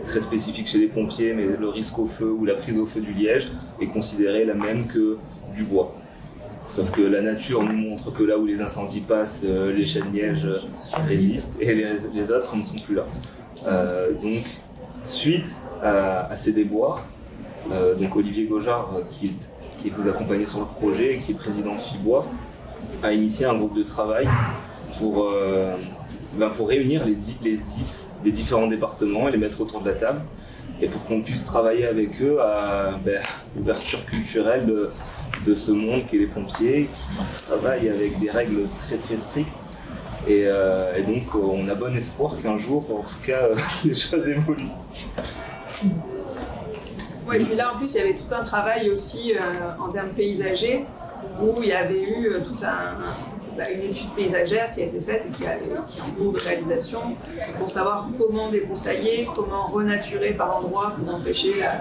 très spécifiques chez les pompiers, mais le risque au feu ou la prise au feu du liège est considérée la même que du bois. Sauf que la nature nous montre que là où les incendies passent, les chênes lièges résistent et les autres ne sont plus là. Donc, suite à ces déboires, donc Olivier Gaujard, qui vous accompagnait sur le projet et qui est président de Fibois, a initié un groupe de travail pour réunir les 10 des différents départements et les mettre autour de la table, et pour qu'on puisse travailler avec eux à l'ouverture culturelle de ce monde qu'est les pompiers, qui travaillent avec des règles très très strictes. Et donc on a bon espoir qu'un jour, en tout cas, les choses évoluent. Oui, et puis là en plus il y avait tout un travail aussi en termes paysagers, où il y avait eu une étude paysagère qui a été faite et qui est en cours de réalisation pour savoir comment débroussailler, comment renaturer par endroits pour empêcher la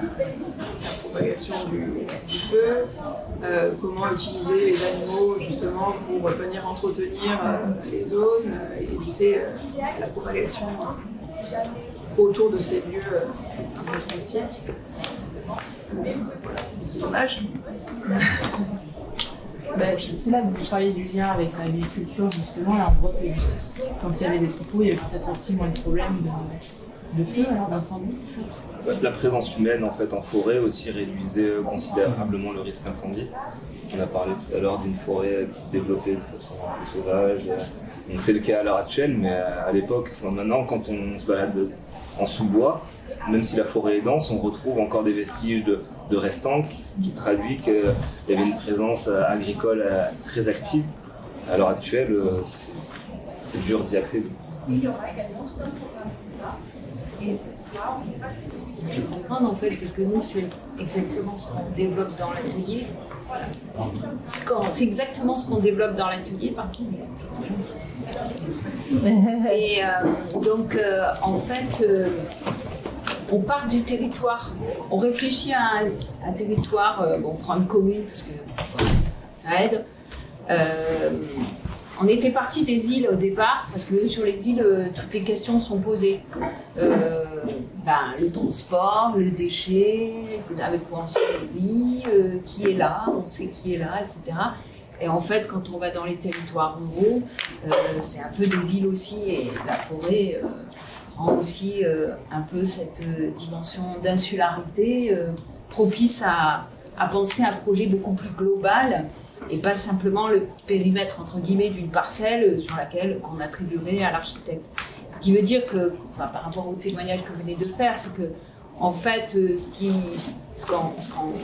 propagation du feu, comment utiliser les animaux justement pour venir entretenir les zones et éviter la propagation autour de ces lieux un peu touristiques. C'est dommage. C'est là que vous parliez du lien avec l'agriculture, justement. Là, on voit que quand il y avait des troupeaux, il y avait peut-être aussi moins de problèmes de feu, alors d'incendie, c'est ça? La présence humaine en fait en forêt aussi réduisait considérablement le risque incendie. On a parlé tout à l'heure d'une forêt qui se développait de façon un peu sauvage. Donc c'est le cas à l'heure actuelle, mais à l'époque, maintenant, quand on se balade en sous-bois, même si la forêt est dense, on retrouve encore des vestiges de restants qui traduit qu'il y avait une présence agricole très active. À l'heure actuelle, c'est dur d'y accéder. Il y aura également tout un programme pour ça. Et ce sera, on est passé. Je comprends en fait, parce que nous, c'est exactement ce qu'on développe dans l'atelier. C'est exactement ce qu'on développe dans l'atelier, par contre. Et donc, en fait, on part du territoire. On réfléchit à un territoire, on prend une commune, parce que ça aide. On était parti des îles au départ, parce que sur les îles, toutes les questions sont posées. Le transport, le déchet, avec quoi on se nourrit, qui est là, on sait qui est là, etc. Et en fait, quand on va dans les territoires ruraux, c'est un peu des îles aussi, et la forêt rend aussi un peu cette dimension d'insularité propice à penser un projet beaucoup plus global, et pas simplement le périmètre entre guillemets d'une parcelle sur laquelle qu'on attribuerait à l'architecte. Ce qui veut dire que, par rapport au témoignage que vous venez de faire, c'est que en fait,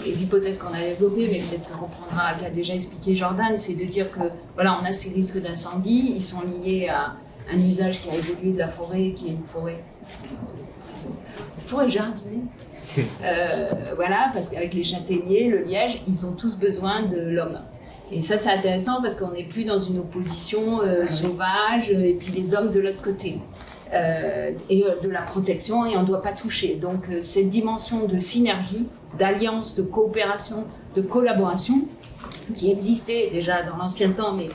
les hypothèses qu'on a développées, mais peut-être qu'on reprendra, qu'a déjà expliqué Jordan, c'est de dire que voilà, on a ces risques d'incendie, ils sont liés à un usage qui a évolué de la forêt, qui est une forêt jardinée. Voilà, parce qu'avec les châtaigniers, le liège, ils ont tous besoin de l'homme. Et ça, c'est intéressant parce qu'on n'est plus dans une opposition sauvage et puis les hommes de l'autre côté. Et de la protection, et on ne doit pas toucher. Donc cette dimension de synergie, d'alliance, de coopération, de collaboration, qui existait déjà dans l'ancien temps, mais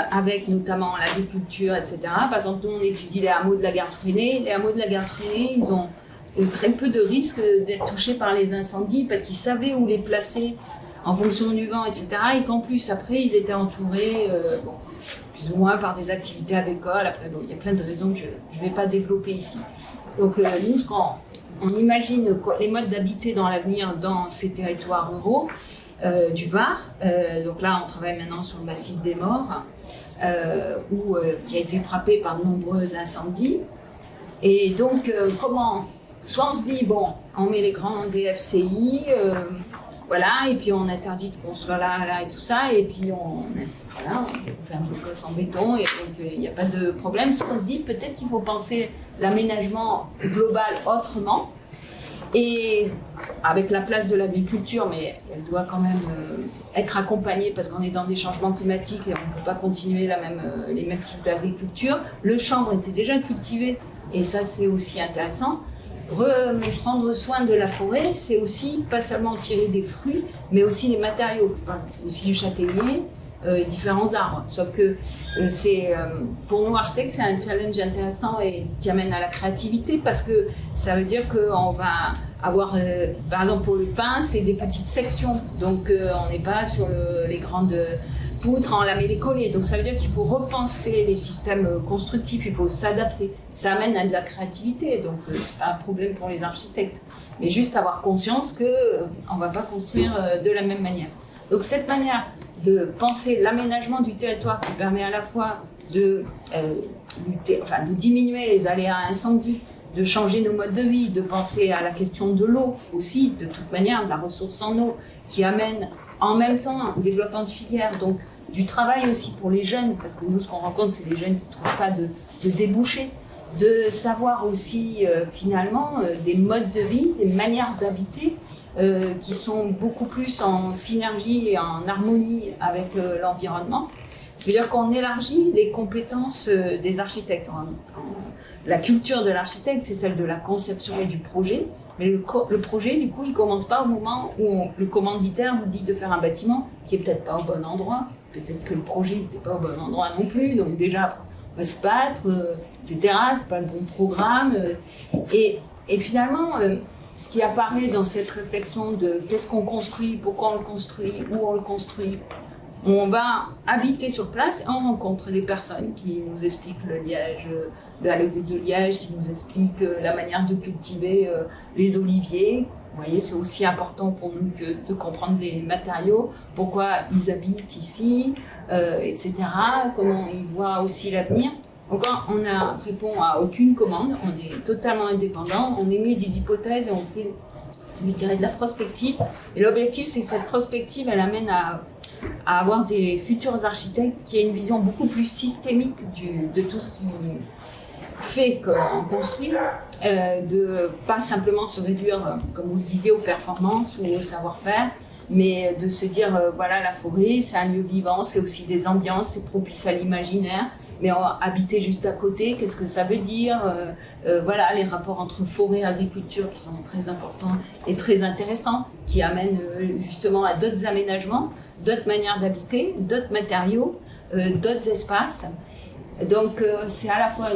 avec notamment l'agriculture, etc. Par exemple, nous on étudie les hameaux de la garde freinée. Les hameaux de la garde freinée, ils ont très peu de risques d'être touchés par les incendies parce qu'ils savaient où les placer en fonction du vent, etc. Et qu'en plus, après, ils étaient entourés, plus ou moins par des activités agricoles. Après, il y a plein de raisons que je ne vais pas développer ici. Donc, nous, on imagine les modes d'habiter dans l'avenir dans ces territoires ruraux du Var. Donc là, on travaille maintenant sur le massif des Morts, qui a été frappé par de nombreux incendies. Et donc, soit on se dit, on met les grands DFCI, voilà, et puis on interdit de construire là et tout ça, et puis on fait un blocos en béton, et donc il n'y a pas de problème. Soit on se dit, peut-être qu'il faut penser l'aménagement global autrement, et avec la place de l'agriculture, mais elle doit quand même être accompagnée parce qu'on est dans des changements climatiques et on ne peut pas continuer les mêmes types d'agriculture. Le chanvre était déjà cultivé, et ça c'est aussi intéressant. Prendre soin de la forêt, c'est aussi pas seulement tirer des fruits, mais aussi les matériaux, aussi les châtaigniers, différents arbres. Sauf que pour nous architectes, c'est un challenge intéressant et qui amène à la créativité, parce que ça veut dire qu'on va avoir, par exemple pour le pin, c'est des petites sections, donc on n'est pas sur les grandes poutres en lamellé-collé. Donc ça veut dire qu'il faut repenser les systèmes constructifs, il faut s'adapter. Ça amène à de la créativité, donc c'est pas un problème pour les architectes. Mais juste avoir conscience qu'on ne va pas construire de la même manière. Donc cette manière de penser l'aménagement du territoire qui permet à la fois de diminuer les aléas incendies, de changer nos modes de vie, de penser à la question de l'eau aussi, de toute manière, de la ressource en eau, qui amène en même temps un développement de filière, donc du travail aussi pour les jeunes, parce que nous, ce qu'on rencontre, c'est des jeunes qui ne trouvent pas de débouchés, de savoir aussi finalement des modes de vie, des manières d'habiter qui sont beaucoup plus en synergie et en harmonie avec l'environnement. C'est-à-dire qu'on élargit les compétences des architectes. La culture de l'architecte, c'est celle de la conception et du projet. Mais le projet, du coup, il ne commence pas au moment où le commanditaire vous dit de faire un bâtiment qui n'est peut-être pas au bon endroit. Peut-être que le projet n'était pas au bon endroit non plus. Donc déjà, on va se battre, etc. Ce n'est pas le bon programme. Et finalement, ce qui apparaît dans cette réflexion de qu'est-ce qu'on construit, pourquoi on le construit, où on le construit, on va habiter sur place et on rencontre des personnes qui nous expliquent le liège, la levée de liège, qui nous expliquent la manière de cultiver les oliviers. Vous voyez, c'est aussi important pour nous que de comprendre les matériaux, pourquoi ils habitent ici, etc. Comment ils voient aussi l'avenir. Donc on ne répond à aucune commande, on est totalement indépendant, on émet des hypothèses et on fait, je dirais, de la prospective. Et l'objectif, c'est que cette prospective, elle amène à avoir des futurs architectes qui aient une vision beaucoup plus systémique de tout ce qui fait qu'on construit, de pas simplement se réduire, comme vous le disiez, aux performances ou au savoir-faire, mais de se dire, voilà, la forêt, c'est un lieu vivant, c'est aussi des ambiances, c'est propice à l'imaginaire, mais habiter juste à côté, qu'est-ce que ça veut dire, voilà, les rapports entre forêt et agriculture qui sont très importants et très intéressants, qui amènent justement à d'autres aménagements, d'autres manières d'habiter, d'autres matériaux, d'autres espaces. Donc c'est à la fois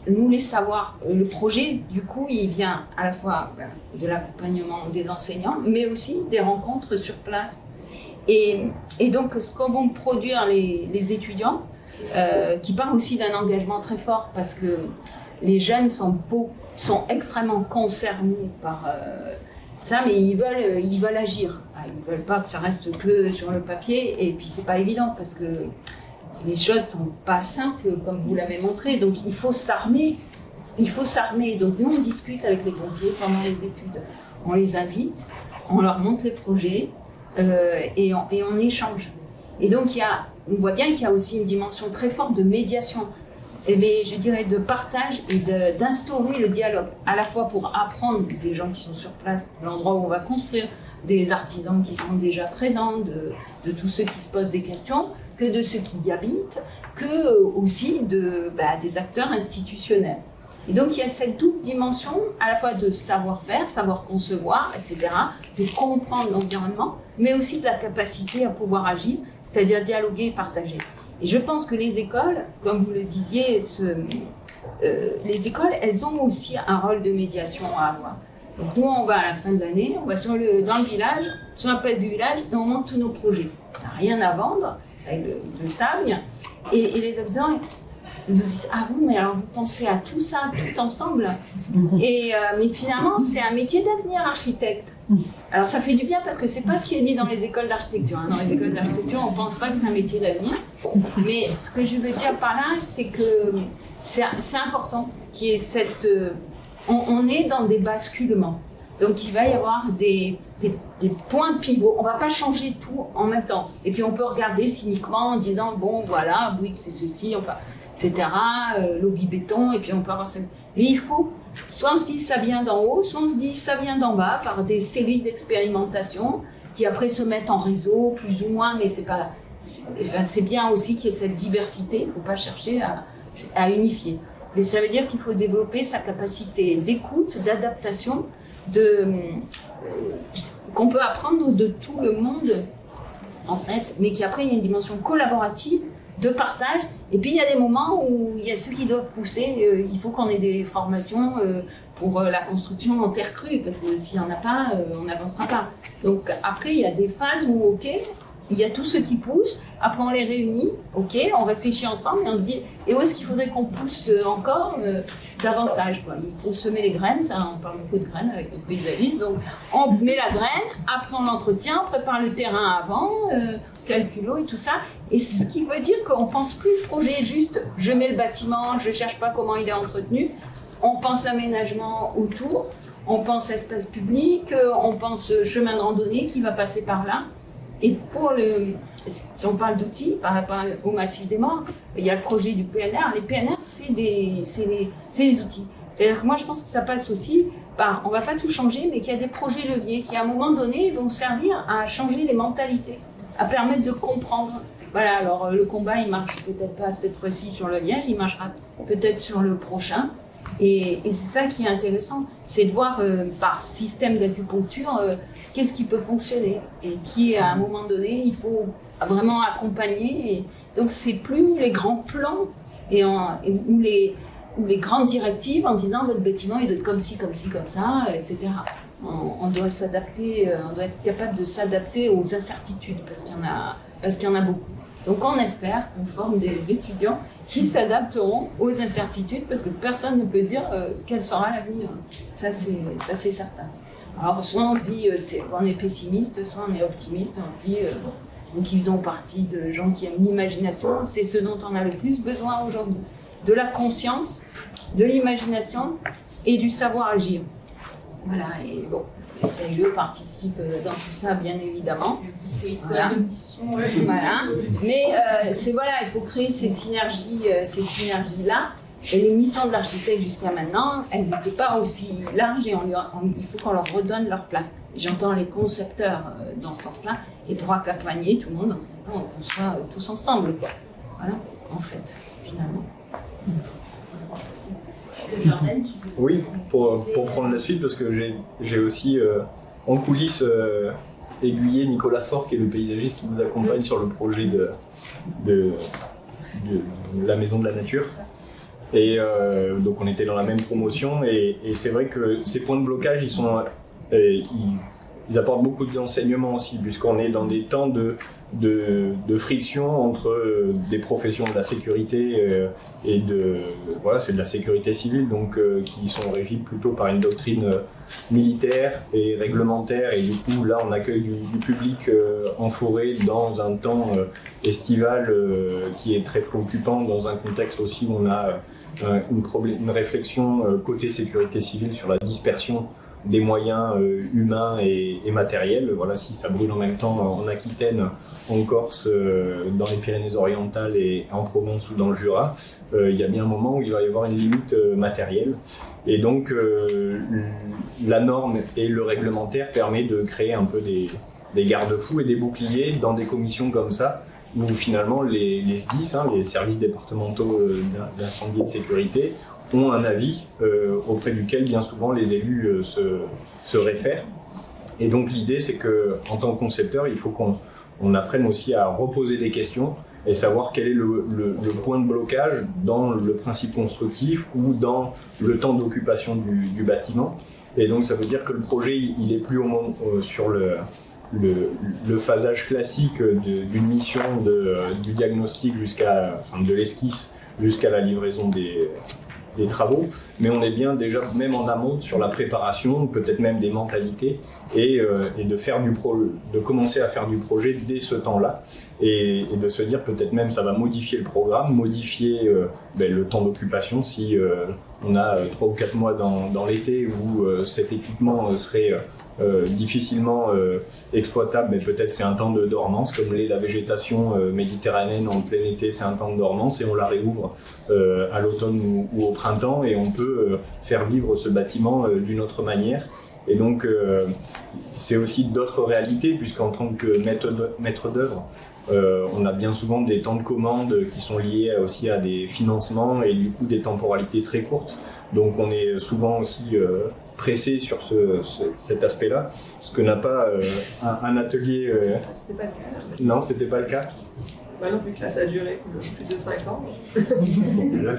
nous les savoirs, le projet du coup il vient à la fois de l'accompagnement des enseignants mais aussi des rencontres sur place et donc ce qu'ont vont produire les étudiants qui part aussi d'un engagement très fort parce que les jeunes sont extrêmement concernés par ça, mais ils veulent agir. Ils veulent pas que ça reste que sur le papier et puis c'est pas évident parce que les choses sont pas simples comme vous l'avez montré, donc il faut s'armer. Donc nous on discute avec les pompiers pendant les études, on les invite, on leur montre les projets et on échange. Et donc on voit bien qu'il y a aussi une dimension très forte de médiation, mais je dirais de partage et d'instaurer le dialogue, à la fois pour apprendre des gens qui sont sur place, l'endroit où on va construire, des artisans qui sont déjà présents, de tous ceux qui se posent des questions, que de ceux qui y habitent, que aussi des acteurs institutionnels. Et donc il y a cette double dimension, à la fois de savoir-faire, savoir concevoir, etc., de comprendre l'environnement, mais aussi de la capacité à pouvoir agir, c'est-à-dire dialoguer et partager. Et je pense que les écoles, comme vous le disiez, les écoles, elles ont aussi un rôle de médiation à avoir. Donc nous, on va à la fin de l'année, on va dans le village, sur la place du village, et on montre tous nos projets. On n'a rien à vendre, ça ils le savent bien. Et les habitants ils nous disent « Ah bon, mais alors vous pensez à tout ça, tout ensemble ?» mais finalement, c'est un métier d'avenir, architecte. Alors ça fait du bien parce que c'est pas ce qui est dit dans les écoles d'architecture. Dans les écoles d'architecture, on pense pas que c'est un métier d'avenir. Mais ce que je veux dire par là, c'est que c'est important qu'il y ait cette... On est dans des basculements. Donc il va y avoir des points pivots. On ne va pas changer tout en même temps. Et puis on peut regarder cyniquement en disant bon voilà, Bouygues c'est ceci, enfin, etc. Lobby béton, et puis on peut avoir ça. Mais il faut, soit on se dit ça vient d'en haut, soit on se dit ça vient d'en bas par des séries d'expérimentations qui après se mettent en réseau, plus ou moins, mais c'est pas. C'est bien aussi qu'il y ait cette diversité. Il ne faut pas chercher à unifier. Mais ça veut dire qu'il faut développer sa capacité d'écoute, d'adaptation, qu'on peut apprendre de tout le monde, en fait, mais qu'après, il y a une dimension collaborative, de partage, et puis il y a des moments où il y a ceux qui doivent pousser, il faut qu'on ait des formations pour la construction en terre crue, parce que s'il n'y en a pas, on n'avancera pas. Donc après, il y a des phases où, ok, il y a tous ceux qui poussent, après on les réunit, ok, on réfléchit ensemble et on se dit, et où est-ce qu'il faudrait qu'on pousse encore davantage, quoi. Il faut semer les graines, ça, on parle beaucoup de graines avec nos paysagiste, donc on met la graine, après on l'entretient, on prépare le terrain avant, calcule l'eau et tout ça, et ce qui veut dire qu'on pense plus le projet juste, je mets le bâtiment, je cherche pas comment il est entretenu, on pense l'aménagement autour, on pense espace public, on pense chemin de randonnée qui va passer par là. Et si on parle d'outils, par rapport au Massif des Morts, il y a le projet du PNR. Les PNR, c'est des outils. C'est-à-dire que moi, je pense que ça passe aussi par, on ne va pas tout changer, mais qu'il y a des projets leviers qui, à un moment donné, vont servir à changer les mentalités, à permettre de comprendre. Voilà, alors le combat, il marche peut-être pas cette fois-ci sur le Liège, il marchera peut-être sur le prochain. Et c'est ça qui est intéressant, c'est de voir par système d'acupuncture qu'est-ce qui peut fonctionner et qui, à un moment donné, il faut vraiment accompagner. Et donc, c'est plus les grands plans ou les grandes directives en disant votre bâtiment il doit être comme ci, comme ci, comme ça, etc. on doit s'adapter, on doit être capable de s'adapter aux incertitudes parce qu'il y en a beaucoup. Donc on espère qu'on forme des étudiants qui s'adapteront aux incertitudes parce que personne ne peut dire quel sera l'avenir. Ça c'est certain. Alors soit on se dit on est pessimiste, soit on est optimiste, on se dit donc ils ont partie de gens qui aiment l'imagination, c'est ce dont on a le plus besoin aujourd'hui. De la conscience, de l'imagination et du savoir agir. Voilà, et bon, le CIE participe dans tout ça, bien évidemment. Voilà. Voilà. Mais il faut créer ces synergies-là. Et les missions de l'architecte jusqu'à maintenant, elles n'étaient pas aussi larges et il faut qu'on leur redonne leur place. J'entends les concepteurs dans ce sens-là et pour accompagner tout le monde, on soit tous ensemble, quoi. Voilà, en fait, finalement. Jordan, Oui, pour prendre la suite, parce que j'ai aussi en coulisses aiguillé Nicolas Faure, qui est le paysagiste qui nous accompagne sur le projet de la Maison de la Nature. Et donc on était dans la même promotion et c'est vrai que ces points de blocage, ils apportent beaucoup d'enseignements aussi, puisqu'on est dans des temps de friction entre des professions de la sécurité c'est de la sécurité civile, donc qui sont régies plutôt par une doctrine militaire et réglementaire, et du coup là on accueille du public en forêt dans un temps estival qui est très préoccupant, dans un contexte aussi où on a une réflexion côté sécurité civile sur la dispersion des moyens humains et matériels. Voilà, si ça brûle en même temps en Aquitaine, en Corse, dans les Pyrénées-Orientales et en Provence ou dans le Jura, il y a bien un moment où il va y avoir une limite matérielle. Et donc la norme et le réglementaire permet de créer un peu des garde-fous et des boucliers dans des commissions comme ça, où finalement les SDIS, les services départementaux d'incendie et de sécurité, ont un avis auprès duquel bien souvent les élus se réfèrent. Et donc l'idée, c'est qu'en tant que concepteur, il faut qu'on apprenne aussi à reposer des questions et savoir quel est le point de blocage dans le principe constructif ou dans le temps d'occupation du bâtiment. Et donc ça veut dire que le projet, il est plus au moment sur le phasage classique d'une mission du diagnostic de l'esquisse jusqu'à la livraison des travaux, mais on est bien déjà même en amont sur la préparation, peut-être même des mentalités, et de commencer à faire du projet dès ce temps-là, et de se dire peut-être même ça va modifier le programme, modifier le temps d'occupation si on a 3 ou 4 mois dans l'été où cet équipement serait difficilement exploitable, mais peut-être c'est un temps de dormance, comme l'est la végétation méditerranéenne en plein été, c'est un temps de dormance, et on la réouvre à l'automne ou au printemps, et on peut faire vivre ce bâtiment d'une autre manière. Et donc c'est aussi d'autres réalités, puisqu'en tant que maître d'œuvre, on a bien souvent des temps de commande qui sont liés aussi à des financements et du coup des temporalités très courtes. Donc on est souvent aussi pressé sur cet aspect-là, ce que n'a pas un atelier. C'était pas le cas. Là. Non, c'était pas le cas. Bah non, vu que là ça a duré plus de 5 ans. Là,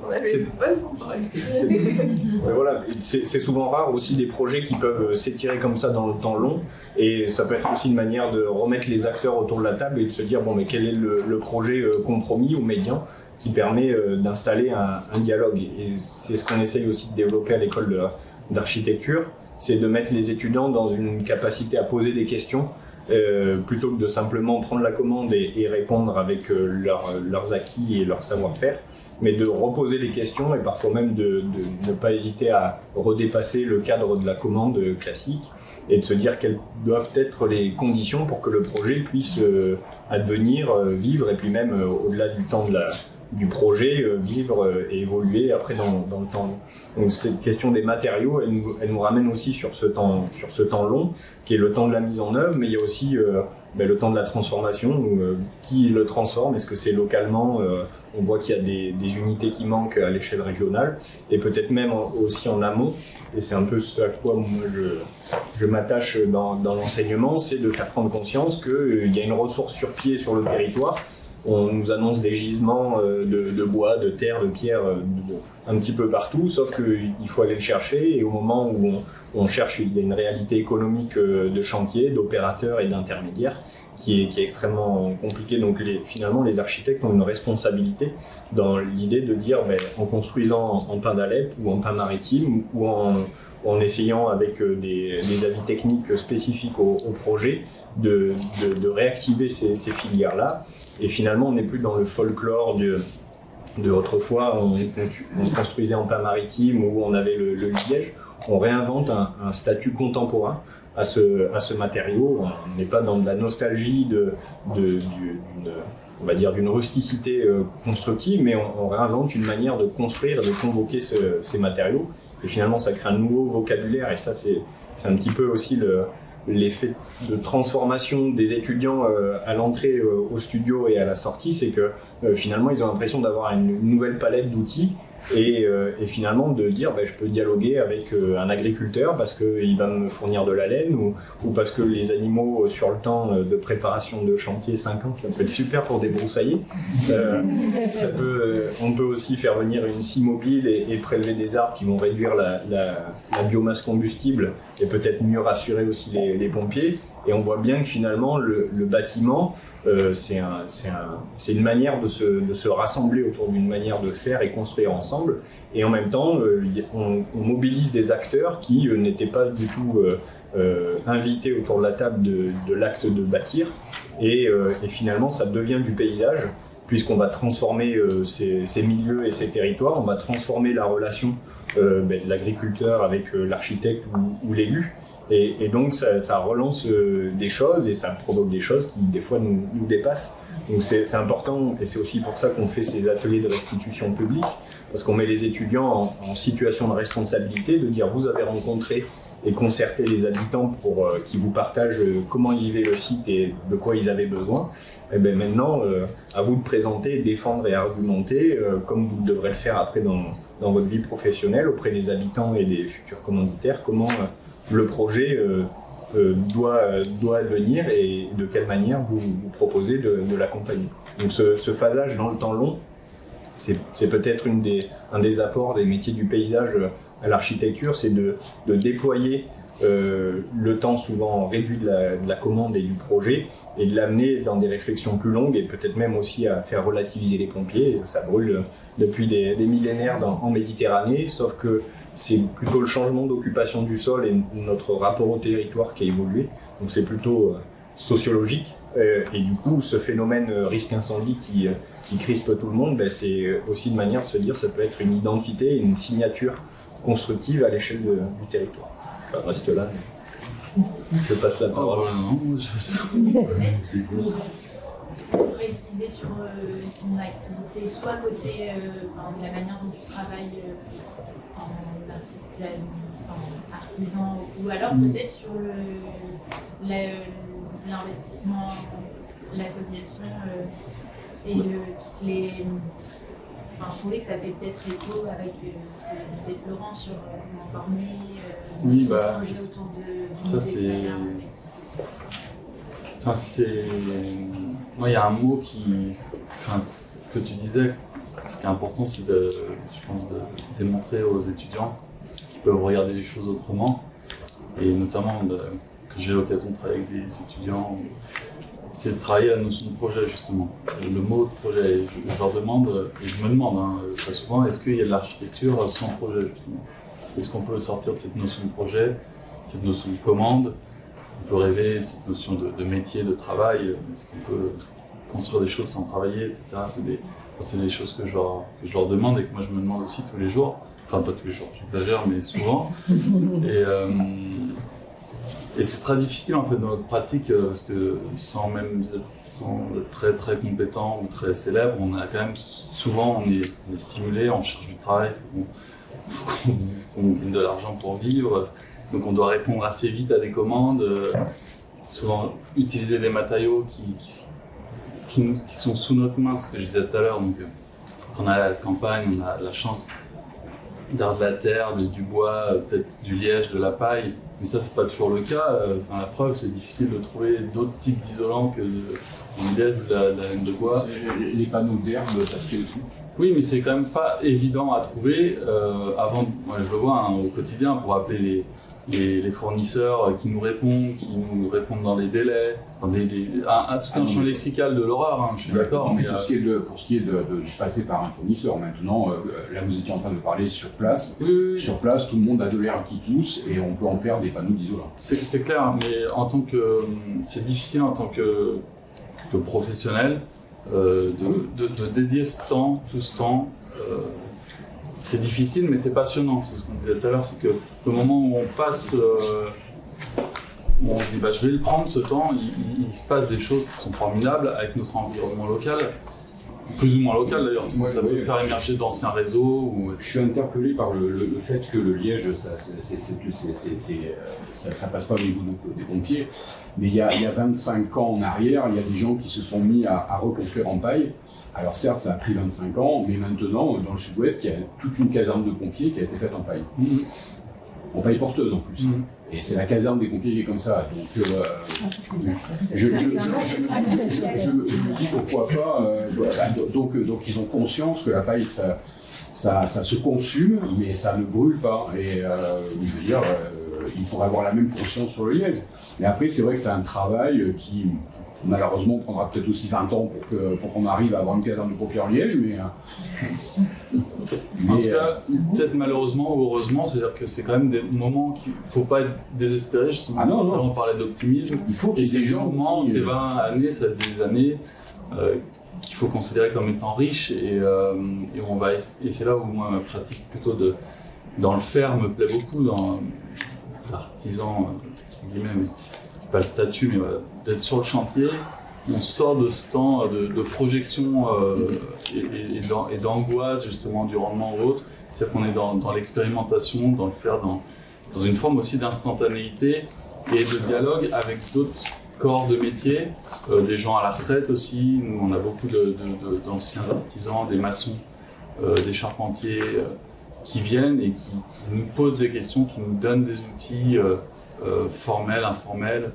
on avait une bonne temporalité. Mais voilà, c'est souvent rare aussi des projets qui peuvent s'étirer comme ça dans le temps long, et ça peut être aussi une manière de remettre les acteurs autour de la table et de se dire bon, mais quel est le projet compromis ou médian qui permet d'installer un dialogue. Et c'est ce qu'on essaye aussi de développer à l'école d'architecture, c'est de mettre les étudiants dans une capacité à poser des questions plutôt que de simplement prendre la commande et répondre avec leurs acquis et leur savoir-faire, mais de reposer des questions et parfois même de ne pas hésiter à redépasser le cadre de la commande classique et de se dire quelles doivent être les conditions pour que le projet puisse advenir, vivre, et puis même au-delà du temps du projet, vivre et évoluer après dans le temps long. Donc cette question des matériaux, elle nous ramène aussi sur ce temps long, qui est le temps de la mise en œuvre, mais il y a aussi le temps de la transformation. Qui le transforme? Est-ce que c'est localement? On voit qu'il y a des unités qui manquent à l'échelle régionale, et peut-être même aussi en amont, et c'est un peu ce à quoi moi je m'attache dans l'enseignement, c'est de faire prendre conscience qu'il y a une ressource sur pied sur le territoire, on nous annonce des gisements de bois, de terre, de pierre, un petit peu partout, sauf qu'il faut aller le chercher, et au moment où on cherche, il y a une réalité économique de chantier, d'opérateurs et d'intermédiaires qui est extrêmement compliquée. Donc finalement, les architectes ont une responsabilité dans l'idée de dire, en construisant en pain d'Alep ou en pain maritime, ou en essayant avec des avis techniques spécifiques au projet, de réactiver ces filières-là. Et finalement, on n'est plus dans le folklore de autrefois, on construisait en pain maritime où on avait le liège. On réinvente un statut contemporain à ce matériau. On n'est pas dans de la nostalgie d'une rusticité constructive, mais on réinvente une manière de construire, de convoquer ces matériaux. Et finalement, ça crée un nouveau vocabulaire, et ça, c'est un petit peu aussi l'effet de transformation des étudiants à l'entrée au studio et à la sortie, c'est que finalement, ils ont l'impression d'avoir une nouvelle palette d'outils. Et finalement de dire je peux dialoguer avec un agriculteur parce qu'il va me fournir de la laine, ou parce que les animaux sur le temps de préparation de chantier 5 ans, ça peut être super pour débroussailler. On peut aussi faire venir une scie mobile et prélever des arbres qui vont réduire la biomasse combustible et peut-être mieux rassurer aussi les pompiers. Et on voit bien que finalement le bâtiment, c'est une manière de se rassembler autour d'une manière de faire et construire ensemble. Et en même temps, on mobilise des acteurs qui n'étaient pas du tout invités autour de la table de l'acte de bâtir. Et finalement, ça devient du paysage, puisqu'on va transformer ces milieux et ces territoires. On va transformer la relation de l'agriculteur avec l'architecte ou l'élu. Et donc ça relance des choses, et ça provoque des choses qui des fois nous dépassent. Donc c'est important, et c'est aussi pour ça qu'on fait ces ateliers de restitution publique, parce qu'on met les étudiants en situation de responsabilité, de dire vous avez rencontré et concerté les habitants pour qu'ils vous partagent comment ils vivaient le site et de quoi ils avaient besoin. Et bien maintenant, à vous de présenter, défendre et argumenter, comme vous devrez le faire après dans votre vie professionnelle auprès des habitants et des futurs commanditaires, comment le projet doit venir et de quelle manière vous proposez de l'accompagner. Donc ce phasage dans le temps long, c'est peut-être un des apports des métiers du paysage à l'architecture, c'est de déployer le temps souvent réduit de la commande et du projet, et de l'amener dans des réflexions plus longues, et peut-être même aussi à faire relativiser les pompiers. Ça brûle depuis des millénaires en Méditerranée, sauf que c'est plutôt le changement d'occupation du sol et notre rapport au territoire qui a évolué. Donc c'est plutôt sociologique. Et du coup, ce phénomène risque incendie qui crispe tout le monde, c'est aussi une manière de se dire ça peut être une identité, une signature constructive à l'échelle du territoire. Je reste là. Je passe la parole. Pour préciser sur ton activité, soit côté la manière dont tu travailles en artisan, ou alors peut-être sur l'investissement, l'association et toutes les... je trouvais que ça fait peut-être écho avec ce que disait Florent sur comment former autour de ça c'est... Moi, il y a un mot que tu disais, ce qui est important, c'est je pense, de démontrer aux étudiants qu'ils peuvent regarder les choses autrement, et notamment que j'ai l'occasion de travailler avec des étudiants, c'est de travailler la notion de projet, justement. Le mot de projet, je leur demande, et je me demande très souvent, est-ce qu'il y a de l'architecture sans projet, justement? Est-ce qu'on peut sortir de cette notion de projet, cette notion de commande? On peut rêver cette notion de métier, de travail, est-ce qu'on peut construire des choses sans travailler, etc. C'est des choses que je leur demande et que moi je me demande aussi tous les jours. Enfin, pas tous les jours, j'exagère, mais souvent. Et c'est très difficile en fait dans notre pratique, parce que sans être très très compétent ou très célèbre, on a quand même souvent on est stimulé, on cherche du travail, faut qu'on gagne de l'argent pour vivre. Donc on doit répondre assez vite à des commandes, souvent utiliser des matériaux qui sont sous notre main, ce que je disais tout à l'heure. Donc quand on a la campagne, on a la chance d'avoir de la terre, du bois, peut-être du liège, de la paille. Mais ça, c'est pas toujours le cas. Enfin, la preuve, c'est difficile de trouver d'autres types d'isolants que du liège ou de la laine de bois. Les panneaux d'herbe, ça se fait aussi. Oui, mais c'est quand même pas évident à trouver. Avant, moi, je le vois au quotidien pour appeler les fournisseurs qui nous répondent dans des délais, dans tout un champ lexical de l'horreur, je suis d'accord. Mais pour ce qui est de passer par un fournisseur, maintenant, là vous étiez en train de parler sur place. Oui. Sur place, tout le monde a de l'air qui tousse et on peut en faire des panneaux d'isolant. C'est clair, mais c'est difficile en tant que professionnel de dédier tout ce temps. C'est difficile, mais c'est passionnant. C'est ce qu'on disait tout à l'heure, c'est que le moment où on passe, où on se dit je vais le prendre ce temps, il se passe des choses qui sont formidables avec notre environnement local, plus ou moins local d'ailleurs, parce que ça peut faire émerger d'anciens réseaux. Je suis interpellé par le fait que le liège, ça passe pas au niveau des pompiers, mais il y a 25 ans en arrière, il y a des gens qui se sont mis à reconstruire en paille. Alors certes, ça a pris 25 ans, mais maintenant, dans le sud-ouest, il y a toute une caserne de pompiers qui a été faite en paille. En paille porteuse en plus. Et c'est la caserne des pompiers qui est comme ça. Donc, je me dis pourquoi pas. Donc ils ont conscience que la paille, ça se consume, mais ça ne brûle pas. Et je veux dire, ils pourraient avoir la même conscience sur le liège. Mais après, c'est vrai que c'est un travail qui, malheureusement, prendra peut-être aussi 20 ans pour qu'on arrive à avoir une caserne de pompiers en liège. En tout cas, peut-être malheureusement ou heureusement, c'est-à-dire que c'est quand même des moments qu'il ne faut pas être désespéré. Justement, on parlait d'optimisme. Il faut qu'il y ait des gens moments, ces 20 années, ça fait des années qu'il faut considérer comme étant riches et c'est là où moi ma pratique plutôt dans le faire me plaît beaucoup, dans l'artisan, entre guillemets, mais pas le statut, mais voilà, d'être sur le chantier. On sort de ce temps de projection et d'angoisse justement du rendement ou autre. C'est-à-dire qu'on est dans l'expérimentation, dans le faire dans une forme aussi d'instantanéité et de dialogue avec d'autres corps de métier, des gens à la retraite aussi. Nous, on a beaucoup d'anciens artisans, des maçons, des charpentiers qui viennent et qui nous posent des questions, qui nous donnent des outils formels, informels.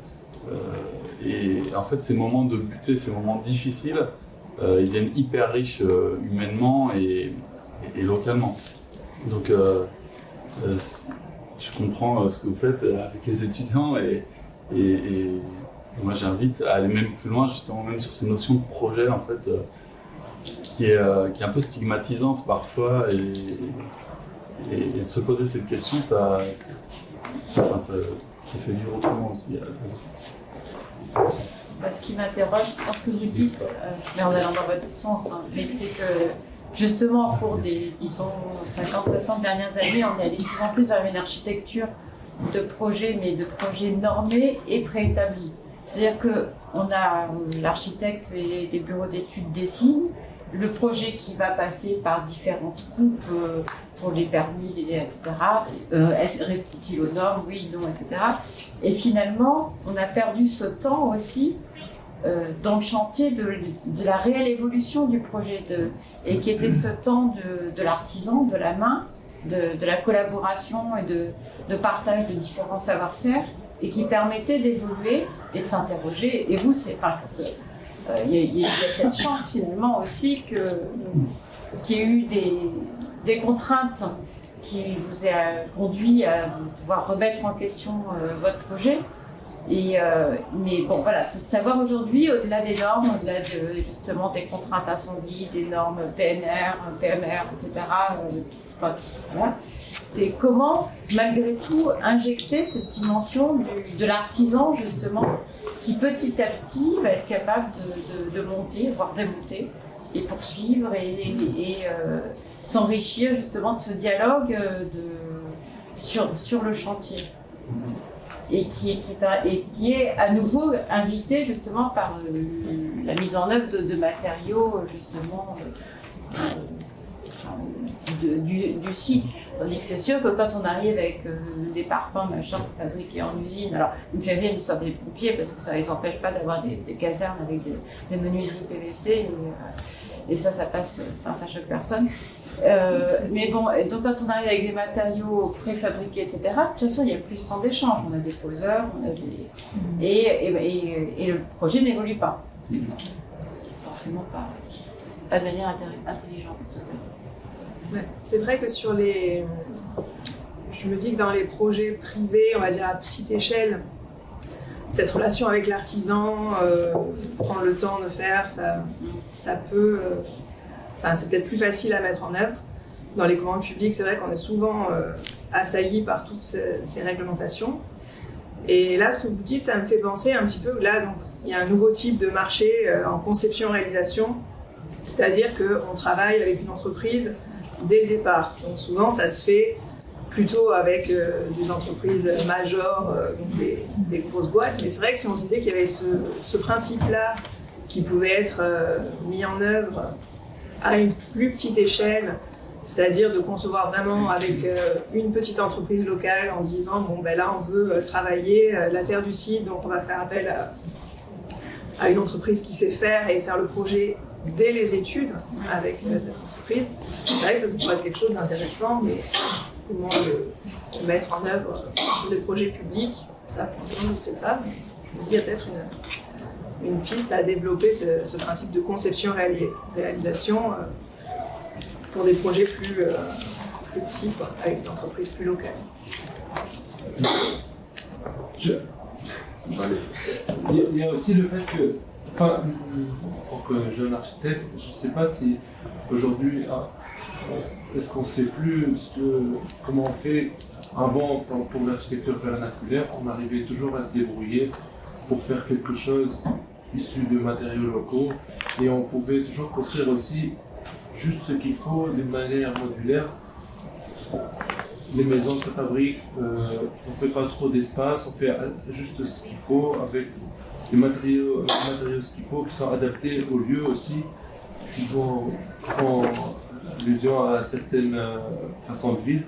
Et en fait, ces moments de butée, ces moments difficiles, ils deviennent hyper riches humainement et localement. Donc, je comprends ce que vous faites avec les étudiants et moi j'invite à aller même plus loin, justement, même sur ces notions de projet, en fait, qui est un peu stigmatisante parfois, et se poser cette question, ça fait vivre autrement aussi. Ce qui m'interroge dans ce que vous dites, mais en allant dans votre sens, mais c'est que justement pour des, disons, 50-60 dernières années, on est allé de plus en plus vers une architecture de projets, mais de projets normés et préétablis. C'est-à-dire qu'on a l'architecte et les bureaux d'études dessinent le projet qui va passer par différentes coupes pour les permis, etc. Répond-il aux normes, oui, non, etc. Et finalement, on a perdu ce temps aussi dans le chantier de la réelle évolution du projet, et qui était ce temps de l'artisan, de la main, de la collaboration et de partage de différents savoir-faire, et qui permettait d'évoluer et de s'interroger. Et vous, il y a cette chance finalement aussi qu'il y ait eu des contraintes qui vous a conduit à pouvoir remettre en question votre projet. Mais bon, voilà, c'est de savoir aujourd'hui, au-delà des normes, au-delà justement des contraintes incendie, des normes PNR, PMR, etc., voilà, c'est comment, malgré tout, injecter cette dimension de l'artisan, justement, qui petit à petit va être capable de monter, voire démonter, et poursuivre, et s'enrichir justement de ce dialogue sur le chantier. Et qui est à nouveau invité justement par la mise en œuvre de matériaux justement du site. Tandis que c'est sûr que quand on arrive avec des parpaings machin fabriqués en usine, alors il me fait rire l'histoire des pompiers parce que ça les empêche pas d'avoir des casernes avec des menuiseries PVC et ça passe, ça choque personne. Mais bon, et donc quand on arrive avec des matériaux préfabriqués, etc., de toute façon, il y a plus tant d'échanges. On a des poseurs, on a des... et le projet n'évolue pas. Forcément pas de manière intelligente. Ouais. C'est vrai que sur les... Je me dis que dans les projets privés, on va dire à petite échelle, cette relation avec l'artisan, prendre le temps de faire, ça peut... Enfin, c'est peut-être plus facile à mettre en œuvre. Dans les commandes publiques, c'est vrai qu'on est souvent assailli par toutes ces réglementations. Et là, ce que vous dites, ça me fait penser un petit peu, là, donc, il y a un nouveau type de marché en conception-réalisation, c'est-à-dire qu'on travaille avec une entreprise dès le départ. Donc souvent, ça se fait plutôt avec des entreprises majors, donc des grosses boîtes. Mais c'est vrai que si on se disait qu'il y avait ce principe-là qui pouvait être mis en œuvre à une plus petite échelle, c'est-à-dire de concevoir vraiment avec une petite entreprise locale en se disant bon ben là on veut travailler la terre du site, donc on va faire appel à une entreprise qui sait faire et faire le projet dès les études avec cette entreprise. C'est vrai que ça pourrait être quelque chose d'intéressant, mais comment le mettre en œuvre sur des projets publics, ça pour l'instant je ne sais pas, mais je me dis il y a peut-être une piste à développer ce principe de conception-réalisation pour des projets plus petits, quoi, avec des entreprises plus locales. Il y a aussi le fait que, enfin, en tant que jeune architecte, je ne sais pas si aujourd'hui, est-ce qu'on ne sait plus comment on fait. Avant, pour l'architecture vernaculaire, on arrivait toujours à se débrouiller pour faire quelque chose issu de matériaux locaux, et on pouvait toujours construire aussi juste ce qu'il faut d'une manière modulaire. Les maisons se fabriquent, on ne fait pas trop d'espace, on fait juste ce qu'il faut avec les matériaux ce qu'il faut, qui sont adaptés aux lieux aussi, qui font allusion à certaines façons de vivre.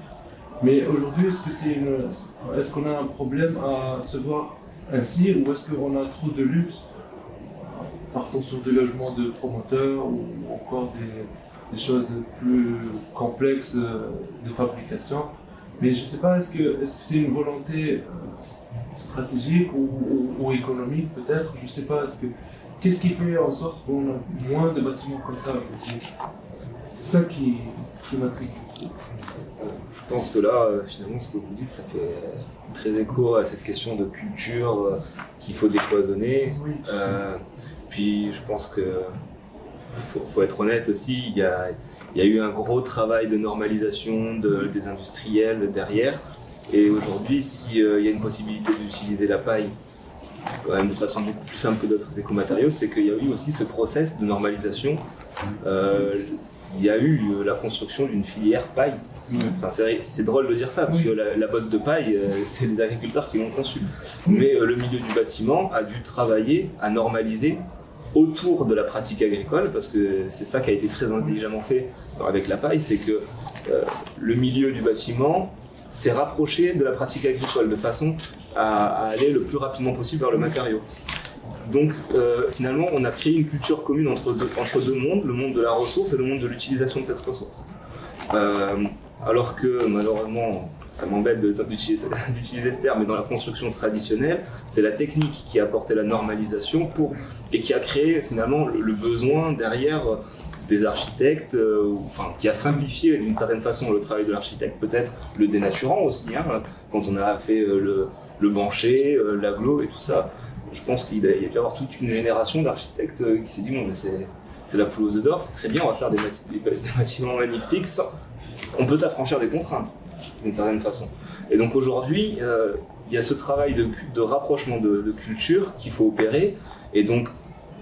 Mais aujourd'hui, est-ce qu'on a un problème à se voir ainsi, ou est-ce qu'on a trop de luxe, partons sur des logements de promoteurs ou encore des choses plus complexes de fabrication? Mais je ne sais pas, est-ce que c'est une volonté stratégique ou économique peut-être? Je ne sais pas, qu'est-ce qui fait en sorte qu'on a moins de bâtiments comme ça aujourd'hui? C'est ça qui m'intrigue. Je pense que là, finalement, ce que vous dites, ça fait très écho à cette question de culture qu'il faut décloisonner. Oui. Puis je pense qu'il faut être honnête aussi, il y a eu un gros travail de normalisation des industriels derrière. Et aujourd'hui, s'il y a une possibilité d'utiliser la paille quand même de façon beaucoup plus simple que d'autres écomatériaux, c'est qu'il y a eu aussi ce process de normalisation. Il y a eu la construction d'une filière paille. Enfin, c'est drôle de dire ça, parce que la botte de paille, c'est les agriculteurs qui l'ont conçue. Mais le milieu du bâtiment a dû travailler à normaliser autour de la pratique agricole, parce que c'est ça qui a été très intelligemment fait avec la paille, c'est que le milieu du bâtiment s'est rapproché de la pratique agricole de façon à aller le plus rapidement possible vers le matériau. Donc finalement, on a créé une culture commune entre deux mondes, le monde de la ressource et le monde de l'utilisation de cette ressource. Alors que malheureusement, ça m'embête d'utiliser ce terme, mais dans la construction traditionnelle, c'est la technique qui a apporté la normalisation et qui a créé finalement le besoin derrière des architectes, qui a simplifié d'une certaine façon le travail de l'architecte, peut-être le dénaturant aussi, hein, quand on a fait le bancher, l'agglo et tout ça. Je pense qu'il y a dû y avoir toute une génération d'architectes qui s'est dit bon, mais c'est la poule aux œufs d'or, c'est très bien, on va faire des bâtiments magnifiques, on peut s'affranchir des contraintes d'une certaine façon. Et donc aujourd'hui, il y a ce travail de rapprochement de culture qu'il faut opérer, et donc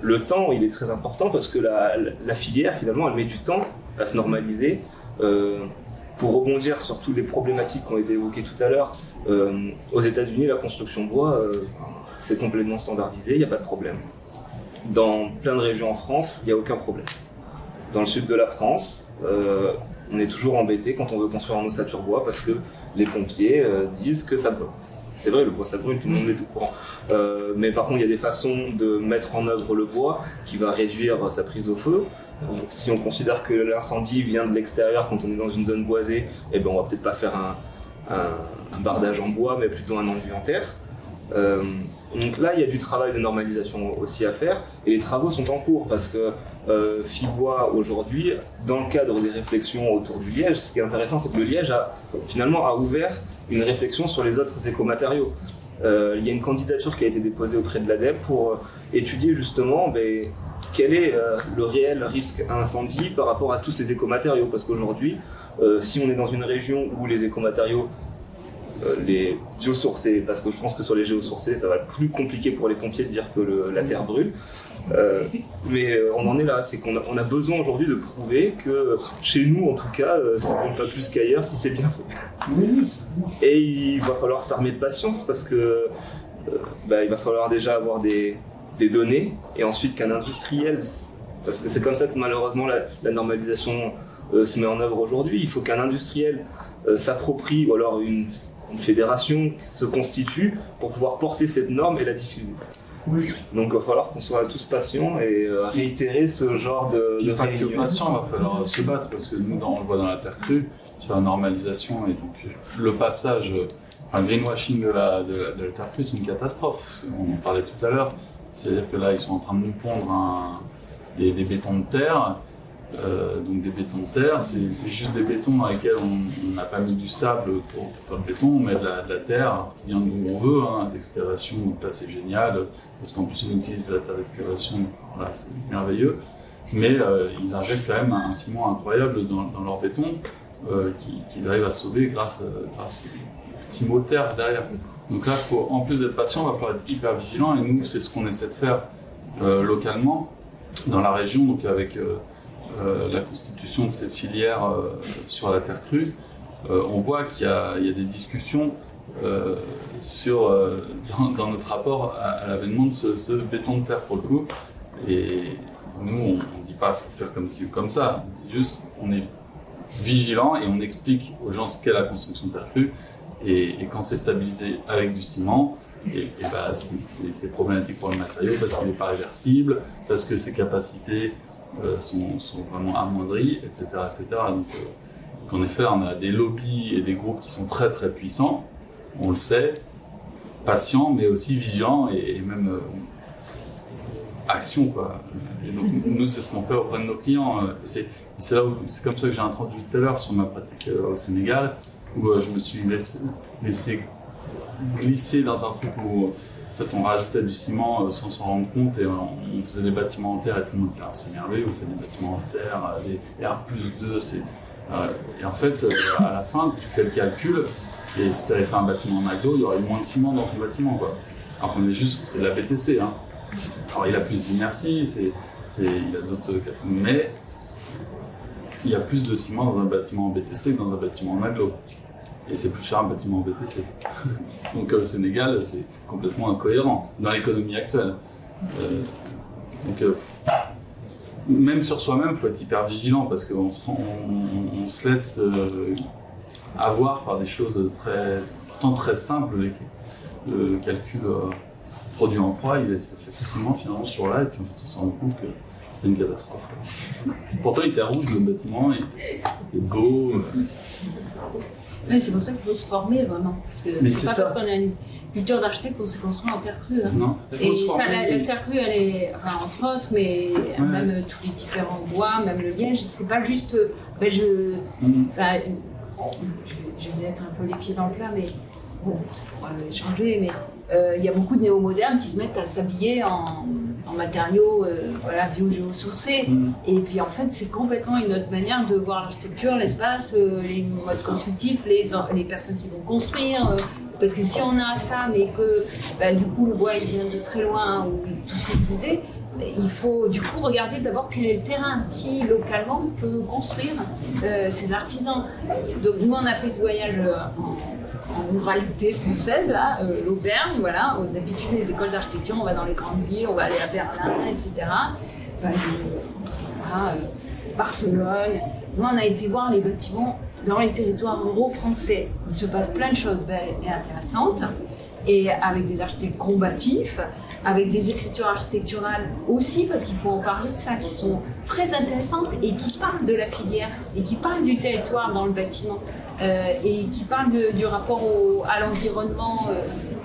le temps il est très important parce que la filière finalement elle met du temps à se normaliser. Pour rebondir sur toutes les problématiques qui ont été évoquées tout à l'heure, aux États-Unis la construction bois c'est complètement standardisé, il n'y a pas de problème. Dans plein de régions en France, il n'y a aucun problème. Dans le sud de la France, on est toujours embêté quand on veut construire en ossature bois parce que les pompiers disent que ça bloque. c'est vrai, le bois ça brûle, tout le monde est au courant. Mais par contre, il y a des façons de mettre en œuvre le bois qui va réduire sa prise au feu. Si on considère que l'incendie vient de l'extérieur quand on est dans une zone boisée, eh ben on va peut-être pas faire un bardage en bois, mais plutôt un enduit en terre. Donc là, il y a du travail de normalisation aussi à faire, et les travaux sont en cours parce que Fibois aujourd'hui, dans le cadre des réflexions autour du liège, ce qui est intéressant, c'est que le liège a ouvert une réflexion sur les autres écomatériaux. Il y a une candidature qui a été déposée auprès de l'ADEME pour étudier justement quel est le réel risque à incendie par rapport à tous ces écomatériaux. Parce qu'aujourd'hui, si on est dans une région où les écomatériaux, les biosourcés, parce que je pense que sur les géosourcés, ça va être plus compliqué pour les pompiers de dire que la terre brûle. Mais on en est là, c'est qu'on a besoin aujourd'hui de prouver que chez nous, en tout cas, ça ne brûle pas plus qu'ailleurs si c'est bien fait. Et il va falloir s'armer de patience parce que il va falloir déjà avoir des données et ensuite qu'un industriel, parce que c'est comme ça que malheureusement la normalisation se met en œuvre aujourd'hui. Il faut qu'un industriel s'approprie, ou alors une fédération se constitue pour pouvoir porter cette norme et la diffuser. Oui. Donc il va falloir qu'on soit tous patients et réitérer ce genre de pas que patient, il va falloir se battre parce que nous on le voit dans la terre crue sur la normalisation et donc le passage, le greenwashing de la terre crue c'est une catastrophe. On en parlait tout à l'heure, c'est-à-dire que là ils sont en train de nous pondre des bétons de terre. Donc des bétons de terre, c'est juste des bétons dans lesquels on n'a pas mis du sable pour faire le béton, on met de la terre qui vient d'où on veut, d'excavation, donc là c'est génial, parce qu'en plus on utilise de la terre d'excavation, voilà, c'est merveilleux, mais ils injectent quand même un ciment incroyable dans leur béton qu'ils arrivent à sauver grâce au petit mot de terre derrière. Donc là, en plus d'être patient, il va falloir être hyper vigilant, et nous c'est ce qu'on essaie de faire localement, dans la région, donc avec la constitution de cette filière sur la terre crue, on voit qu'il y a des discussions dans notre rapport à l'avènement de ce béton de terre pour le coup. Et nous, on ne dit pas qu'il faut faire comme ci ou comme ça, on dit juste on est vigilant et on explique aux gens ce qu'est la construction de terre crue. Et quand c'est stabilisé avec du ciment, c'est problématique pour le matériau parce qu'il n'est pas réversible, parce que ses capacités sont vraiment amoindries, etc. Donc en effet, on a des lobbies et des groupes qui sont très très puissants, on le sait, patients mais aussi vigilants et même action, quoi. Et donc nous, c'est ce qu'on fait auprès de nos clients. C'est comme ça que j'ai introduit tout à l'heure sur ma pratique au Sénégal, où je me suis laissé glisser dans un truc où en fait, on rajoutait du ciment sans s'en rendre compte et on faisait des bâtiments en terre et tout le monde disait c'est merveilleux, vous faites des bâtiments en terre, des R+2, et en fait, à la fin, tu fais le calcul et si tu avais fait un bâtiment en aglo, il y aurait eu moins de ciment dans ton bâtiment, quoi. Alors qu'on est juste, c'est de la BTC, hein. Alors il a plus d'inertie, il a d'autres, mais il y a plus de ciment dans un bâtiment en BTC que dans un bâtiment en aglo. Et c'est plus cher un bâtiment en BTC. Donc au Sénégal, c'est complètement incohérent dans l'économie actuelle. Même sur soi-même, il faut être hyper vigilant parce qu'on on se laisse avoir par des choses pourtant très simples. Le calcul produit en proie, ça fait facilement finalement sur là, et puis en fait, on se rend compte que c'était une catastrophe. Pourtant, il était rouge, le bâtiment, il était beau. Oui, c'est pour ça qu'il faut se former vraiment. Parce que c'est pas parce qu'on a une culture d'architecte qu'on s'est construit en terre crue. Hein. Non. Et ça, la terre crue, elle est, entre autres, mais même tous les différents bois, même le liège, c'est pas juste. Je vais mettre un peu les pieds dans le plat, mais bon, ça pourra changer, mais il y a beaucoup de néo-modernes qui se mettent à s'habiller en matériaux bio-géosourcés. Et puis en fait, c'est complètement une autre manière de voir l'architecture, l'espace, les modes constructifs, les personnes qui vont construire. Parce que si on a ça, mais que du coup le bois il vient de très loin, ou tout ce que je disais, il faut du coup regarder d'abord quel est le terrain, qui localement peut construire ces artisans. Donc nous on a fait ce voyage en ruralité française, là, l'Auvergne, voilà. D'habitude, les écoles d'architecture, on va dans les grandes villes, on va aller à Berlin, etc. Barcelone. Nous, on a été voir les bâtiments dans les territoires ruraux français. Il se passe plein de choses belles et intéressantes. et avec des architectes combatifs, avec des écritures architecturales aussi, parce qu'il faut en parler de ça, qui sont très intéressantes et qui parlent de la filière et qui parlent du territoire dans le bâtiment et qui parlent du rapport à l'environnement,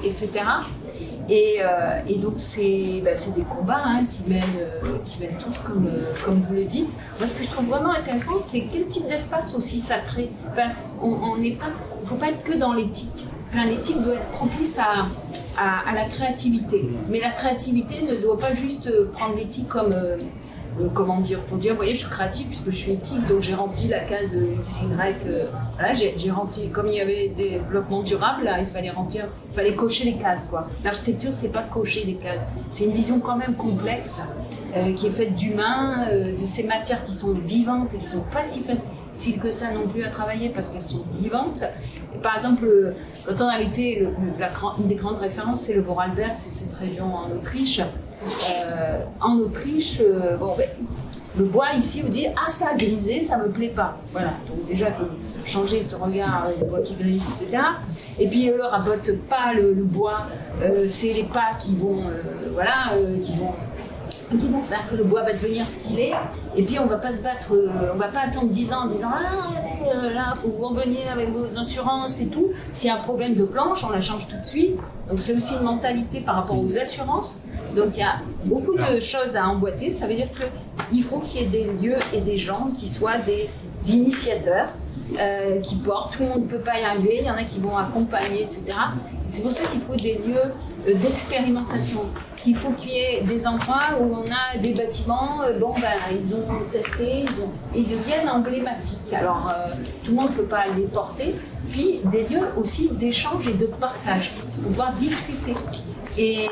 etc. Et donc c'est des combats qui mènent tous comme vous le dites. Moi, ce que je trouve vraiment intéressant, c'est quel type d'espace aussi ça crée. Enfin, il ne faut pas être que dans l'éthique. Enfin, l'éthique doit être propice à la créativité. Mais la créativité ne doit pas juste prendre l'éthique comme pour dire, vous voyez, je suis créative puisque je suis éthique, donc j'ai rempli la case X, Y. Voilà, j'ai rempli, comme il y avait des développements durables, là, il fallait cocher les cases, quoi. L'architecture, c'est pas cocher des cases. C'est une vision quand même complexe, qui est faite d'humains, de ces matières qui sont vivantes et qui sont pas si faciles que ça non plus à travailler parce qu'elles sont vivantes. Et par exemple, quand on a été, une des grandes références, c'est le Vorarlberg, c'est cette région en Autriche. En Autriche, le bois ici, vous dites « Ah, ça a grisé, ça me plaît pas ». Voilà, donc déjà, il faut changer ce regard du bois qui grise, etc. Et puis, ne rabote pas le bois, c'est les pas qui vont faire que le bois va devenir ce qu'il est. Et puis, on va pas se battre, on va pas attendre 10 ans en disant « Ah, là, il faut que vous reveniez avec vos assurances et tout ». S'il y a un problème de planche, on la change tout de suite. Donc, c'est aussi une mentalité par rapport aux assurances. Donc il y a beaucoup de choses à emboîter. Ça veut dire qu'il faut qu'il y ait des lieux et des gens qui soient des initiateurs, qui portent. Tout le monde ne peut pas y arriver. Il y en a qui vont accompagner, etc. C'est pour ça qu'il faut des lieux d'expérimentation. Il faut qu'il y ait des endroits où on a des bâtiments, ils ont testé, ils deviennent emblématiques. Alors tout le monde ne peut pas les porter. Puis des lieux aussi d'échange et de partage, pour pouvoir discuter. Et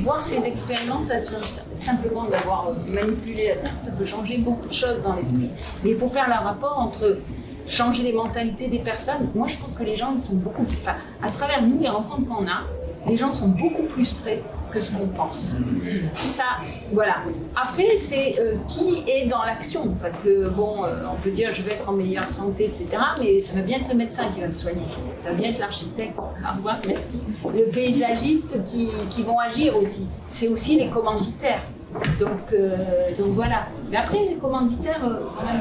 voir ces expérimentations, simplement d'avoir manipulé la terre, ça peut changer beaucoup de choses dans l'esprit. Mais il faut faire le rapport entre changer les mentalités des personnes. Moi, je pense que les gens, ils sont beaucoup plus... Enfin, à travers nous, les rencontres qu'on a, les gens sont beaucoup plus prêts que ce qu'on pense. Ça, voilà. Après, c'est qui est dans l'action, parce que on peut dire je vais être en meilleure santé, etc. Mais ça va bien être le médecin qui va me soigner. Ça va bien être l'architecte. Au revoir, merci. Le paysagiste qui vont agir aussi. C'est aussi les commanditaires. Donc voilà. Mais après, les commanditaires, quand même,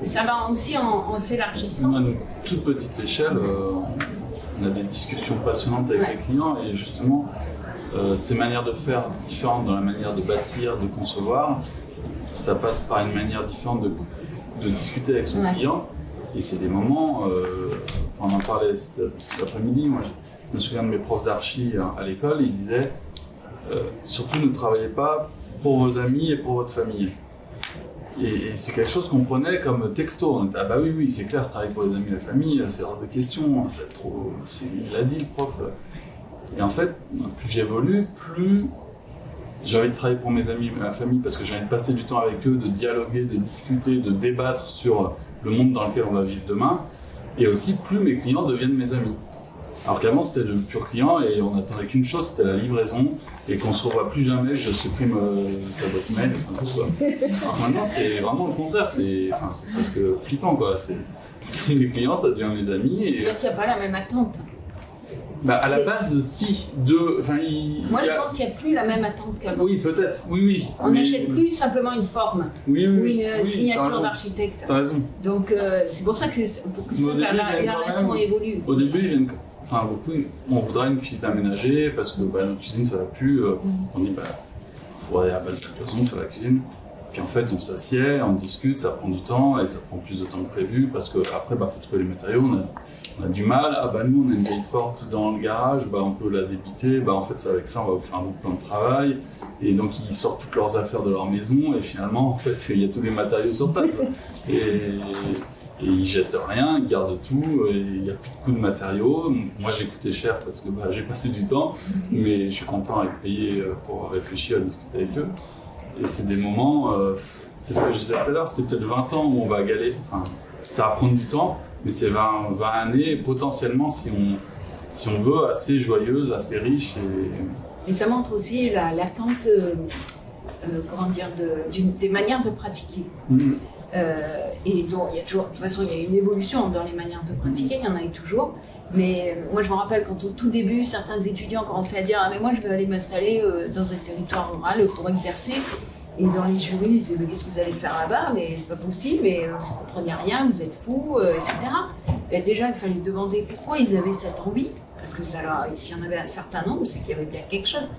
ça va aussi en s'élargissant. À une toute petite échelle, on a des discussions passionnantes avec les clients et justement, ces manières de faire différentes dans la manière de bâtir, de concevoir, ça passe par une manière différente de discuter avec son client. Et c'est des moments, on en parlait cet après-midi, moi je me souviens de mes profs d'archi à l'école, ils disaient surtout ne travaillez pas pour vos amis et pour votre famille. Et c'est quelque chose qu'on prenait comme texto. On était, ah bah oui, c'est clair, travailler pour les amis et la famille, c'est hors de question, c'est trop. Il l'a dit le prof. Et en fait, plus j'évolue, plus j'ai envie de travailler pour mes amis et ma famille parce que j'ai envie de passer du temps avec eux, de dialoguer, de discuter, de débattre sur le monde dans lequel on va vivre demain. Et aussi, plus mes clients deviennent mes amis. Alors qu'avant, c'était le pur client et on n'attendait qu'une chose, c'était la livraison et qu'on ne se revoit plus jamais, je supprime sa boîte mail, tout ça. Alors maintenant, c'est vraiment le contraire, c'est presque flippant, quoi. Les clients, ça devient mes amis. C'est parce qu'il n'y a pas la même attente. À la base, si. Moi, je pense qu'il n'y a plus la même attente qu'avant. Oui, peut-être. Oui. On n'achète plus simplement une forme ou une signature d'architecte. T'as raison. Donc, c'est pour ça que la relation évolue. Au début, on voudrait une cuisine aménagée parce que notre cuisine, ça va plus. On dit, il faudrait à base de toute façon faire la cuisine. Puis en fait, on s'assied, on discute, ça prend du temps et ça prend plus de temps que prévu parce qu'après, faut trouver les matériaux. On a du mal, nous on a une vieille porte dans le garage, on peut la débiter, en fait avec ça on va vous faire un bon plan de travail et donc ils sortent toutes leurs affaires de leur maison et finalement en fait il y a tous les matériaux sur place et ils jettent rien, ils gardent tout et il n'y a plus de coût de matériaux. Moi j'ai coûté cher parce que j'ai passé du temps mais je suis content avec payer pour réfléchir, discuter avec eux et c'est des moments, c'est ce que je disais tout à l'heure, c'est peut-être 20 ans où on va galérer, ça va prendre du temps. Mais c'est 20 années potentiellement, si on veut, assez joyeuses, assez riches. Et ça montre aussi l'attente des manières de pratiquer. Et donc, il y a toujours, de toute façon, il y a une évolution dans les manières de pratiquer, il y en a eu toujours. Mais moi, je me rappelle quand au tout début, certains étudiants commençaient à dire « Ah, mais moi, je veux aller m'installer dans un territoire rural pour exercer ». Et dans les jurys, ils disaient « Mais qu'est-ce que vous allez faire là-bas? Mais c'est pas possible, mais vous ne comprenez rien, vous êtes fous, etc. » Et déjà, il fallait se demander pourquoi ils avaient cette envie. Parce que s'il y en avait un certain nombre, c'est qu'il y avait bien quelque chose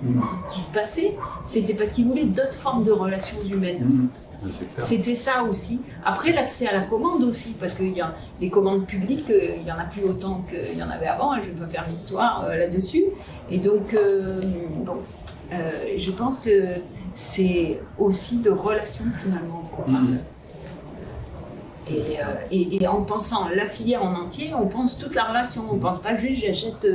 qui se passait. C'était parce qu'ils voulaient d'autres formes de relations humaines. C'était ça aussi. Après, l'accès à la commande aussi, parce que les commandes publiques, il n'y en a plus autant qu'il y en avait avant. Je ne vais pas faire l'histoire là-dessus. Et donc, je pense que c'est aussi de relations finalement qu'on parle. Et en pensant la filière en entier, on pense toute la relation. On ne pense pas juste j'achète.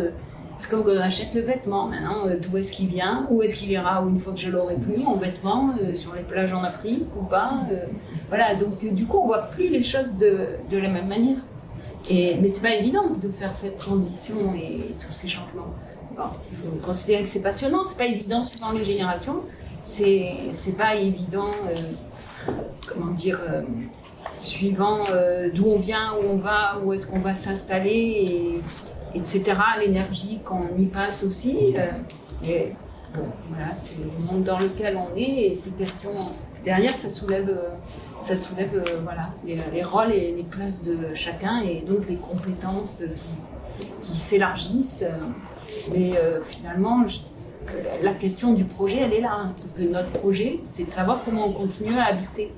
C'est comme quand on achète le vêtement. Maintenant, d'où est-ce qu'il vient? Où est-ce qu'il ira une fois que je l'aurai plus, mon vêtement, sur les plages en Afrique ou pas? Voilà, donc du coup, on ne voit plus les choses de la même manière. Mais ce n'est pas évident de faire cette transition et tous ces changements. Bon, il faut considérer que c'est passionnant, ce n'est pas évident suivant les générations. C'est pas évident, suivant d'où on vient, où on va, où est-ce qu'on va s'installer, etc. L'énergie qu'on y passe aussi. Et bon, voilà, c'est le monde dans lequel on est et ces questions derrière, ça soulève voilà, les rôles et les places de chacun et donc les compétences qui s'élargissent. Mais finalement, la question du projet, elle est là, hein, parce que notre projet, c'est de savoir comment on continue à habiter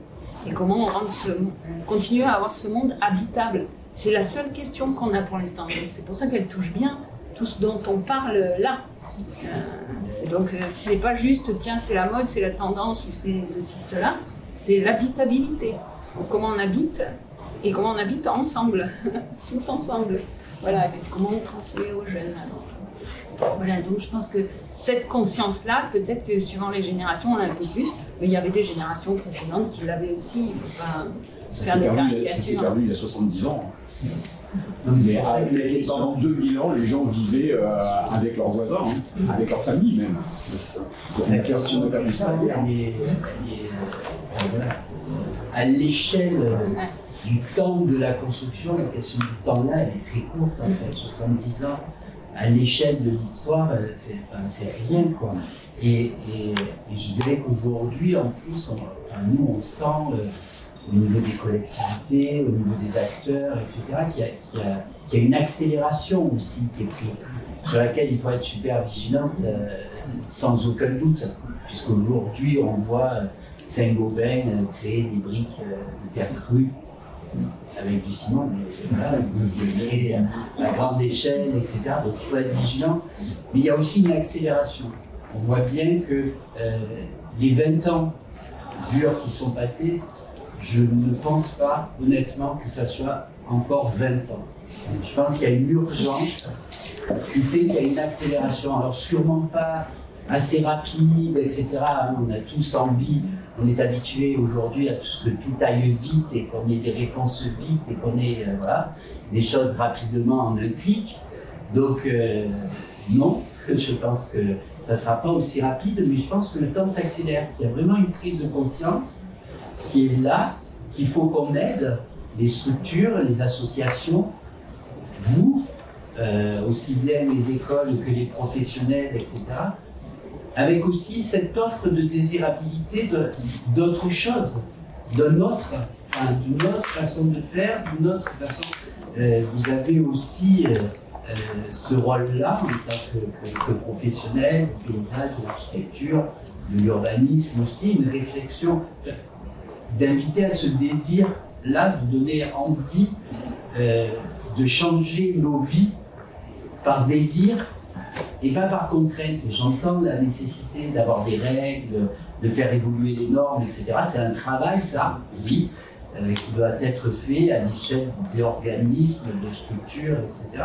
et comment on continue à avoir ce monde habitable. C'est la seule question qu'on a pour l'instant. C'est pour ça qu'elle touche bien tout ce dont on parle là. Donc c'est pas juste, tiens, c'est la mode, c'est la tendance, ou c'est ceci, cela. C'est l'habitabilité. Donc, comment on habite et comment on habite ensemble, tous ensemble. Voilà, et puis comment on transmet aux jeunes. Voilà, donc je pense que cette conscience-là, peut-être que suivant les générations, on l'a un peu plus, mais il y avait des générations précédentes qui l'avaient aussi. Il ne faut pas faire des caricatures. Ça s'est perdu il y a 70 ans. Mais pendant 2000 ans, les gens vivaient avec leurs voisins, avec leur famille même. La question de ça, à l'échelle du temps de la construction, la question du temps là, elle est très courte en fait, 70 ans. À l'échelle de l'histoire, c'est rien quoi. Et je dirais qu'aujourd'hui, en plus, nous on sent au niveau des collectivités, au niveau des acteurs, etc., qu'il y a une accélération aussi qui est prise, sur laquelle il faut être super vigilante, sans aucun doute, puisqu'aujourd'hui on voit Saint-Gobain créer des briques de terre crue avec du ciment, mais voilà, il à grande échelle, etc. Donc il faut être vigilant. Mais il y a aussi une accélération. On voit bien que les 20 ans durs qui sont passés, je ne pense pas honnêtement que ça soit encore 20 ans. Donc, je pense qu'il y a une urgence qui fait qu'il y a une accélération. Alors sûrement pas assez rapide, etc. On a tous envie. On est habitué aujourd'hui à ce que tout aille vite et qu'on ait des réponses vite et qu'on ait des choses rapidement en un clic. Donc non, je pense que ça ne sera pas aussi rapide, mais je pense que le temps s'accélère, qu'il y a vraiment une prise de conscience qui est là, qu'il faut qu'on aide les structures, les associations, vous, aussi bien les écoles que les professionnels, etc., avec aussi cette offre de désirabilité d'autres choses, d'une autre façon de faire, d'une autre façon. Vous avez aussi ce rôle-là en tant que professionnel, du paysage, de l'architecture, de l'urbanisme aussi, une réflexion, d'inviter à ce désir-là, de donner envie de changer nos vies par désir, et pas par contrainte. J'entends la nécessité d'avoir des règles, de faire évoluer les normes, etc. C'est un travail, ça, oui, qui doit être fait à l'échelle des organismes, de structures, etc.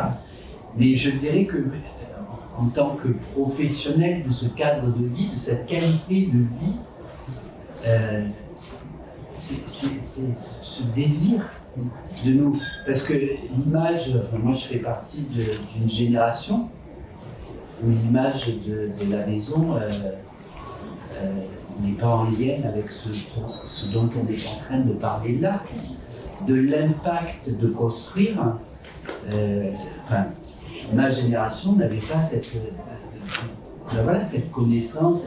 Mais je dirais que, en tant que professionnel de ce cadre de vie, de cette qualité de vie, c'est ce désir de nous. Parce que l'image, moi je fais partie d'une génération où l'image de la maison n'est pas en lien avec ce dont on est en train de parler là, de l'impact de construire. ma génération n'avait pas cette connaissance.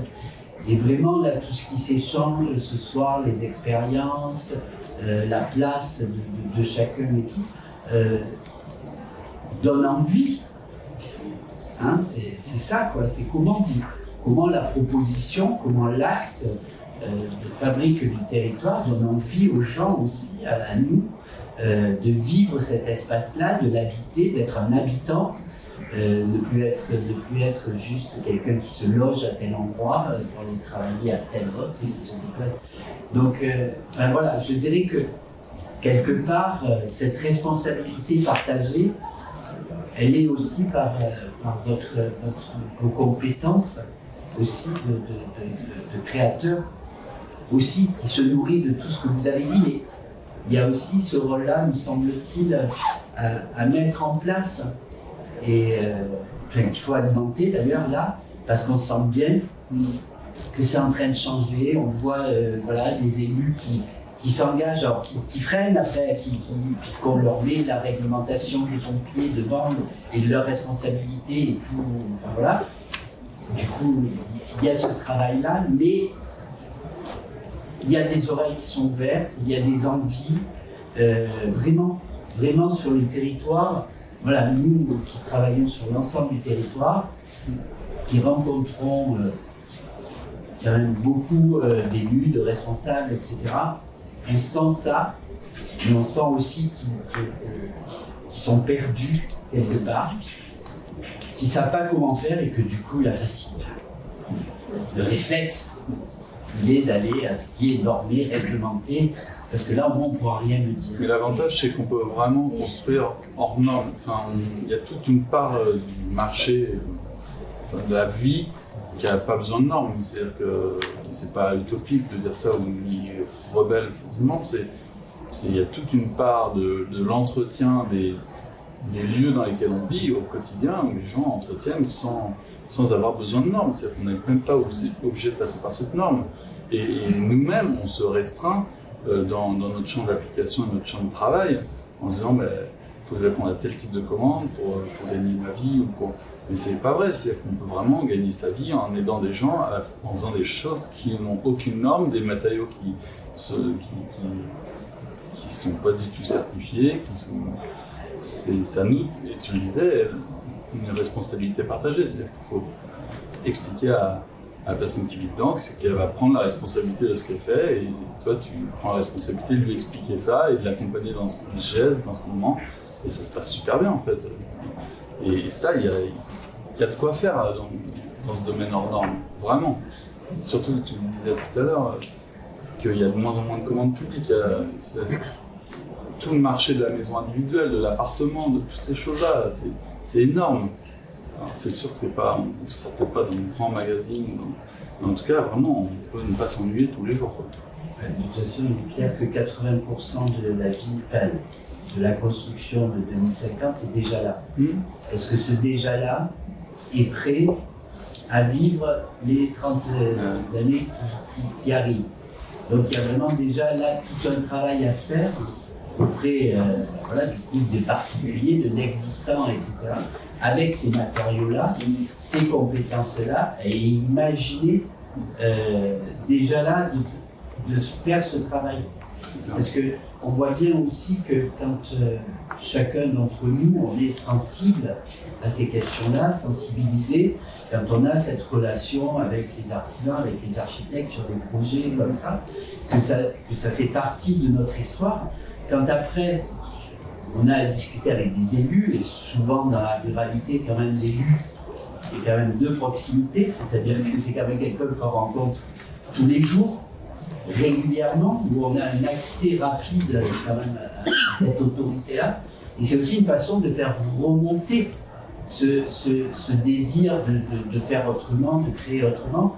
Et vraiment, là, tout ce qui s'échange ce soir, les expériences, la place de chacun et tout, donne envie. Hein, c'est ça, quoi. C'est comment la proposition, comment l'acte de fabrique du territoire donne envie aux gens aussi, à nous, de vivre cet espace-là, de l'habiter, d'être un habitant, ne plus être juste quelqu'un qui se loge à tel endroit pour aller travailler à tel autre et qui se déplace. Donc, voilà, je dirais que quelque part, cette responsabilité partagée, elle est aussi par vos compétences aussi de créateurs, aussi qui se nourrit de tout ce que vous avez dit. Mais il y a aussi ce rôle-là, me semble-t-il, à mettre en place. Et qu'il faut alimenter d'ailleurs là, parce qu'on sent bien que c'est en train de changer. On voit des élus qui s'engagent, alors qui freinent après, puisqu'on leur met la réglementation des pompiers devant et de leurs responsabilités et tout. Enfin voilà. Du coup, il y a ce travail-là, mais il y a des oreilles qui sont ouvertes, il y a des envies, vraiment sur le territoire. Voilà, nous qui travaillons sur l'ensemble du territoire, qui rencontrons quand même beaucoup d'élus, de responsables, etc., on sent ça, mais on sent aussi qu'ils sont perdus quelque part, qui ne savent pas comment faire et que du coup, la facile, le réflexe, il est d'aller à ce qui est normé, réglementé, parce que là, au moins, on ne pourra rien me dire. Mais l'avantage, c'est qu'on peut vraiment construire hors normes. Enfin, il y a toute une part du marché, de la vie, qui n'a pas besoin de normes. C'est-à-dire que c'est pas utopique de dire ça ou ni rebelle forcément. Il y a toute une part de l'entretien des lieux dans lesquels on vit au quotidien, où les gens entretiennent sans avoir besoin de normes. C'est-à-dire qu'on n'est même pas obligé de passer par cette norme. Et nous-mêmes, on se restreint dans notre champ d'application et notre champ de travail, en se disant il faut que je réponde à tel type de commande pour gagner ma vie. Mais c'est pas vrai, c'est-à-dire qu'on peut vraiment gagner sa vie en aidant des gens, en faisant des choses qui n'ont aucune norme, des matériaux qui sont pas du tout certifiés, c'est à nous, et tu le disais, une responsabilité partagée, c'est-à-dire qu'il faut expliquer à la personne qui vit dedans, c'est qu'elle va prendre la responsabilité de ce qu'elle fait, et toi tu prends la responsabilité de lui expliquer ça et de l'accompagner dans ce geste, dans ce moment, et ça se passe super bien en fait. Et ça, il y a de quoi faire dans ce domaine hors norme, vraiment. Surtout que tu me disais tout à l'heure qu'il y a de moins en moins de commandes publiques, tout le marché de la maison individuelle, de l'appartement, de toutes ces choses-là, c'est énorme. Alors, c'est sûr que on ne sera peut-être pas dans un grand magazine, mais en tout cas, vraiment, on peut ne pas s'ennuyer tous les jours. De toute façon, il est clair que 80% de la vie, de la construction de 2050 est déjà là. Est-ce que ce déjà-là est prêt à vivre les 30 années qui arrivent? Donc il y a vraiment déjà là tout un travail à faire auprès du coup des particuliers, de l'existant, etc. Avec ces matériaux-là, ces compétences-là, et imaginer déjà là de faire ce travail. Parce qu'on voit bien aussi que quand chacun d'entre nous, on est sensible à ces questions-là, sensibilisé, quand on a cette relation avec les artisans, avec les architectes sur des projets comme ça, que ça fait partie de notre histoire. Quand après, on a à discuter avec des élus, et souvent dans la ruralité, quand même, l'élu est quand même de proximité, c'est-à-dire que c'est quand même quelqu'un qu'on rencontre tous les jours, régulièrement, où on a un accès rapide quand même à cette autorité-là. Et c'est aussi une façon de faire remonter ce désir de faire autrement, de créer autrement,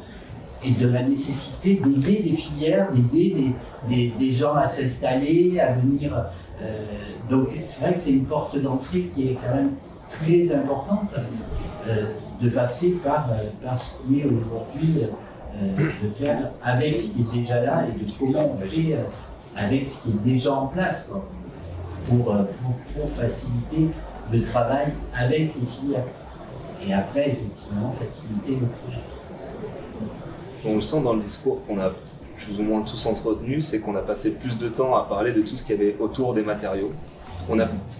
et de la nécessité d'aider des filières, d'aider des gens à s'installer, à venir. Donc c'est vrai que c'est une porte d'entrée qui est quand même très importante, de passer par ce qui est aujourd'hui, de faire avec ce qui est déjà là et de comment on fait avec ce qui est déjà en place, quoi, pour faciliter le travail avec les filières. Et après, effectivement, faciliter le projet. On le sent dans le discours qu'on a plus ou moins tous entretenu, c'est qu'on a passé plus de temps à parler de tout ce qu'il y avait autour des matériaux.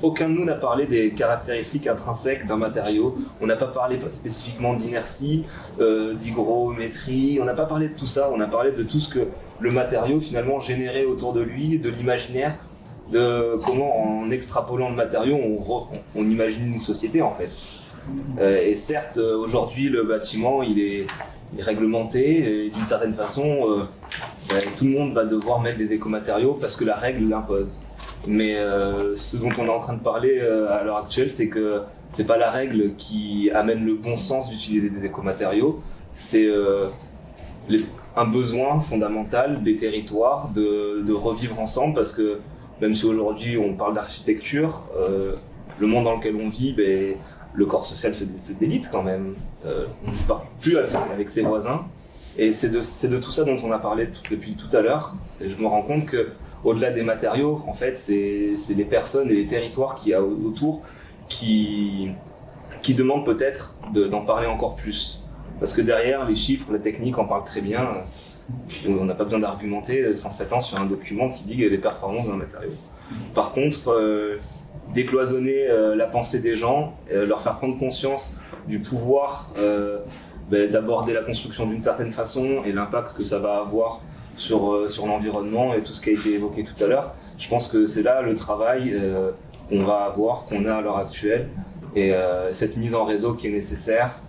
Aucun de nous n'a parlé des caractéristiques intrinsèques d'un matériau. On n'a pas parlé spécifiquement d'inertie, d'hygrométrie. On n'a pas parlé de tout ça. On a parlé de tout ce que le matériau finalement générait autour de lui, de l'imaginaire, de comment en extrapolant le matériau on imagine une société en fait. Et certes, aujourd'hui le bâtiment il est réglementé et d'une certaine façon tout le monde va devoir mettre des écomatériaux parce que la règle l'impose. Mais ce dont on est en train de parler à l'heure actuelle, c'est que c'est pas la règle qui amène le bon sens d'utiliser des écomatériaux, c'est un besoin fondamental des territoires de revivre ensemble, parce que même si aujourd'hui on parle d'architecture, le monde dans lequel on vit, le corps social se délite quand même. On ne parle plus avec ses voisins. Et c'est de tout ça dont on a parlé depuis tout à l'heure. Et je me rends compte que au-delà des matériaux, en fait, c'est les personnes et les territoires qu'il y a autour qui demandent peut-être d'en parler encore plus. Parce que derrière, les chiffres, la technique en parlent très bien. On n'a pas besoin d'argumenter 107 ans sur un document qui dit les performances d'un matériau. Par contre, décloisonner la pensée des gens, leur faire prendre conscience du pouvoir d'aborder la construction d'une certaine façon et l'impact que ça va avoir sur l'environnement et tout ce qui a été évoqué tout à l'heure. Je pense que c'est là le travail qu'on va avoir, qu'on a à l'heure actuelle, et cette mise en réseau qui est nécessaire,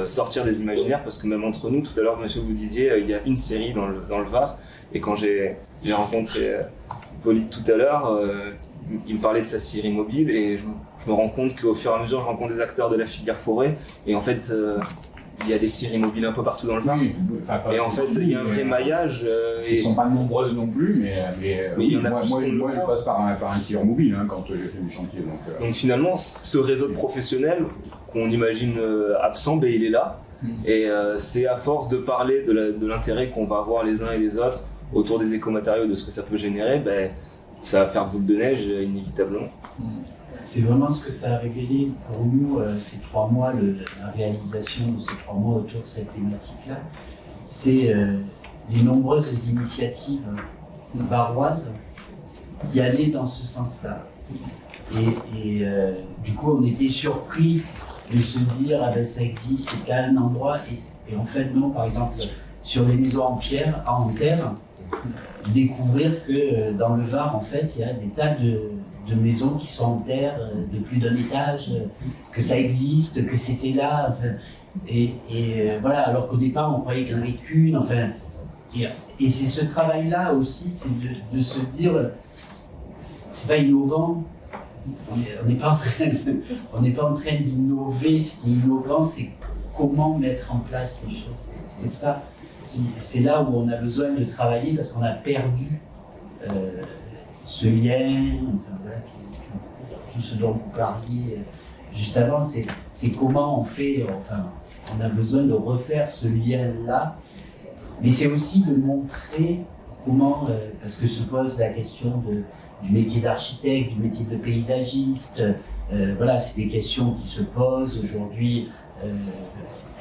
sortir des imaginaires, parce que même entre nous, tout à l'heure, monsieur, vous disiez, il y a une série dans le Var, et quand j'ai rencontré Hippolyte tout à l'heure, il me parlait de sa scierie mobile, et je me rends compte qu'au fur et à mesure, je rencontre des acteurs de la filière forêt, et en fait, il y a des scieries mobiles un peu partout dans le Var. Et en fait, il y a un vrai maillage. Elles ne sont pas nombreuses non plus, mais moi je passe par un scierie mobile quand j'ai fait mes chantiers. Donc finalement, ce réseau de professionnels qu'on imagine absent, il est là. Et c'est à force de parler de l'intérêt qu'on va avoir les uns et les autres autour des écomatériaux, de ce que ça peut générer, ça va faire boule de neige inévitablement. C'est vraiment ce que ça a révélé pour nous ces 3 mois, la réalisation de ces 3 mois autour de cette thématique-là. C'est les nombreuses initiatives varoises qui allaient dans ce sens-là. Et du coup, on était surpris de se dire ça existe, c'est qu'à un endroit. Et en fait, non, par exemple, sur les maisons en pierre, en terre, découvrir que dans le Var, en fait, il y a des tas de maisons qui sont en terre de plus d'un étage, que ça existe, que c'était là, et voilà, alors qu'au départ on croyait qu'il n'y en avait qu'une, et c'est ce travail-là aussi, c'est de se dire, c'est pas innovant, on n'est pas en train d'innover, ce qui est innovant c'est comment mettre en place les choses, c'est ça, c'est là où on a besoin de travailler parce qu'on a perdu ce lien, tout ce dont vous parliez juste avant, c'est comment on fait, on a besoin de refaire ce lien-là, mais c'est aussi de montrer comment, parce que se pose la question du métier d'architecte, du métier de paysagiste, c'est des questions qui se posent aujourd'hui.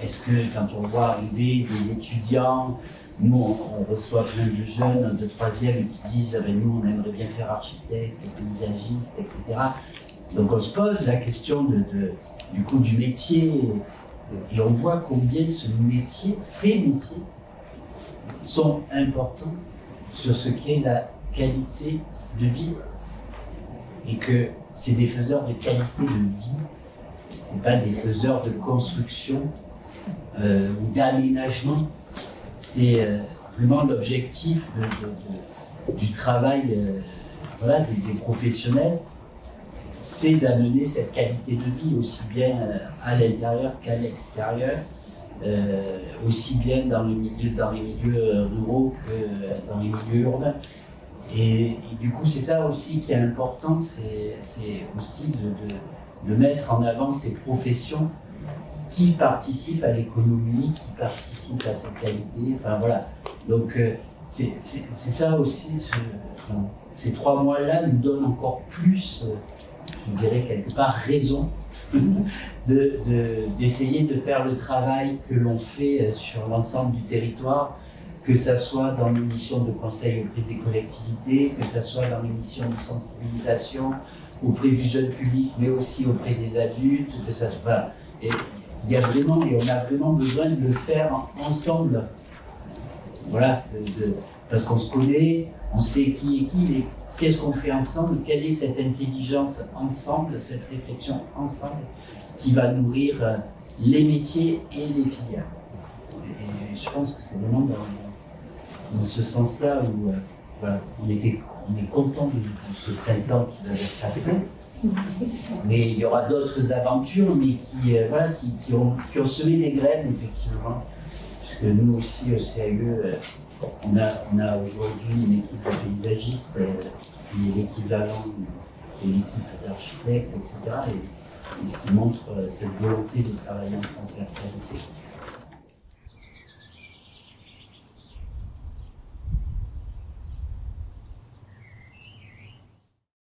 Est-ce que quand on voit arriver des étudiants, nous, on reçoit plein de jeunes de 3e qui disent nous, on aimerait bien faire architecte, paysagiste, etc. Donc on se pose la question du coup du métier, et on voit combien ces métiers sont importants sur ce qui est la qualité de vie, et que c'est des faiseurs de qualité de vie, c'est pas des faiseurs de construction ou d'aménagement. C'est vraiment l'objectif du travail des professionnels, c'est d'amener cette qualité de vie aussi bien à l'intérieur qu'à l'extérieur, aussi bien dans les milieux ruraux que dans les milieux urbains. Et du coup, c'est ça aussi qui est important, c'est aussi de mettre en avant ces professions qui participent à l'économie, qui participent à cette qualité, Donc c'est ça aussi, ces 3 mois-là nous donnent encore plus, je dirais quelque part, raison d'essayer de faire le travail que l'on fait sur l'ensemble du territoire, que ça soit dans les missions de conseil auprès des collectivités, que ça soit dans les missions de sensibilisation auprès du jeune public, mais aussi auprès des adultes, que ça soit... Enfin, et il y a vraiment, et on a vraiment besoin de le faire ensemble. Voilà, parce qu'on se connaît, on sait qui est qui, mais qu'est-ce qu'on fait ensemble, quelle est cette intelligence ensemble, cette réflexion ensemble qui va nourrir les métiers et les filières. Et je pense que c'est vraiment dans ce sens-là où voilà, on est content de ce printemps qui va être sa fin. Mais il y aura d'autres aventures, mais qui ont semé des graines, effectivement. Parce que nous aussi, au CAE, on a aujourd'hui une équipe de paysagistes, qui est l'équivalent de l'équipe d'architectes, etc. Et ce qui montre cette volonté de travailler en transversalité.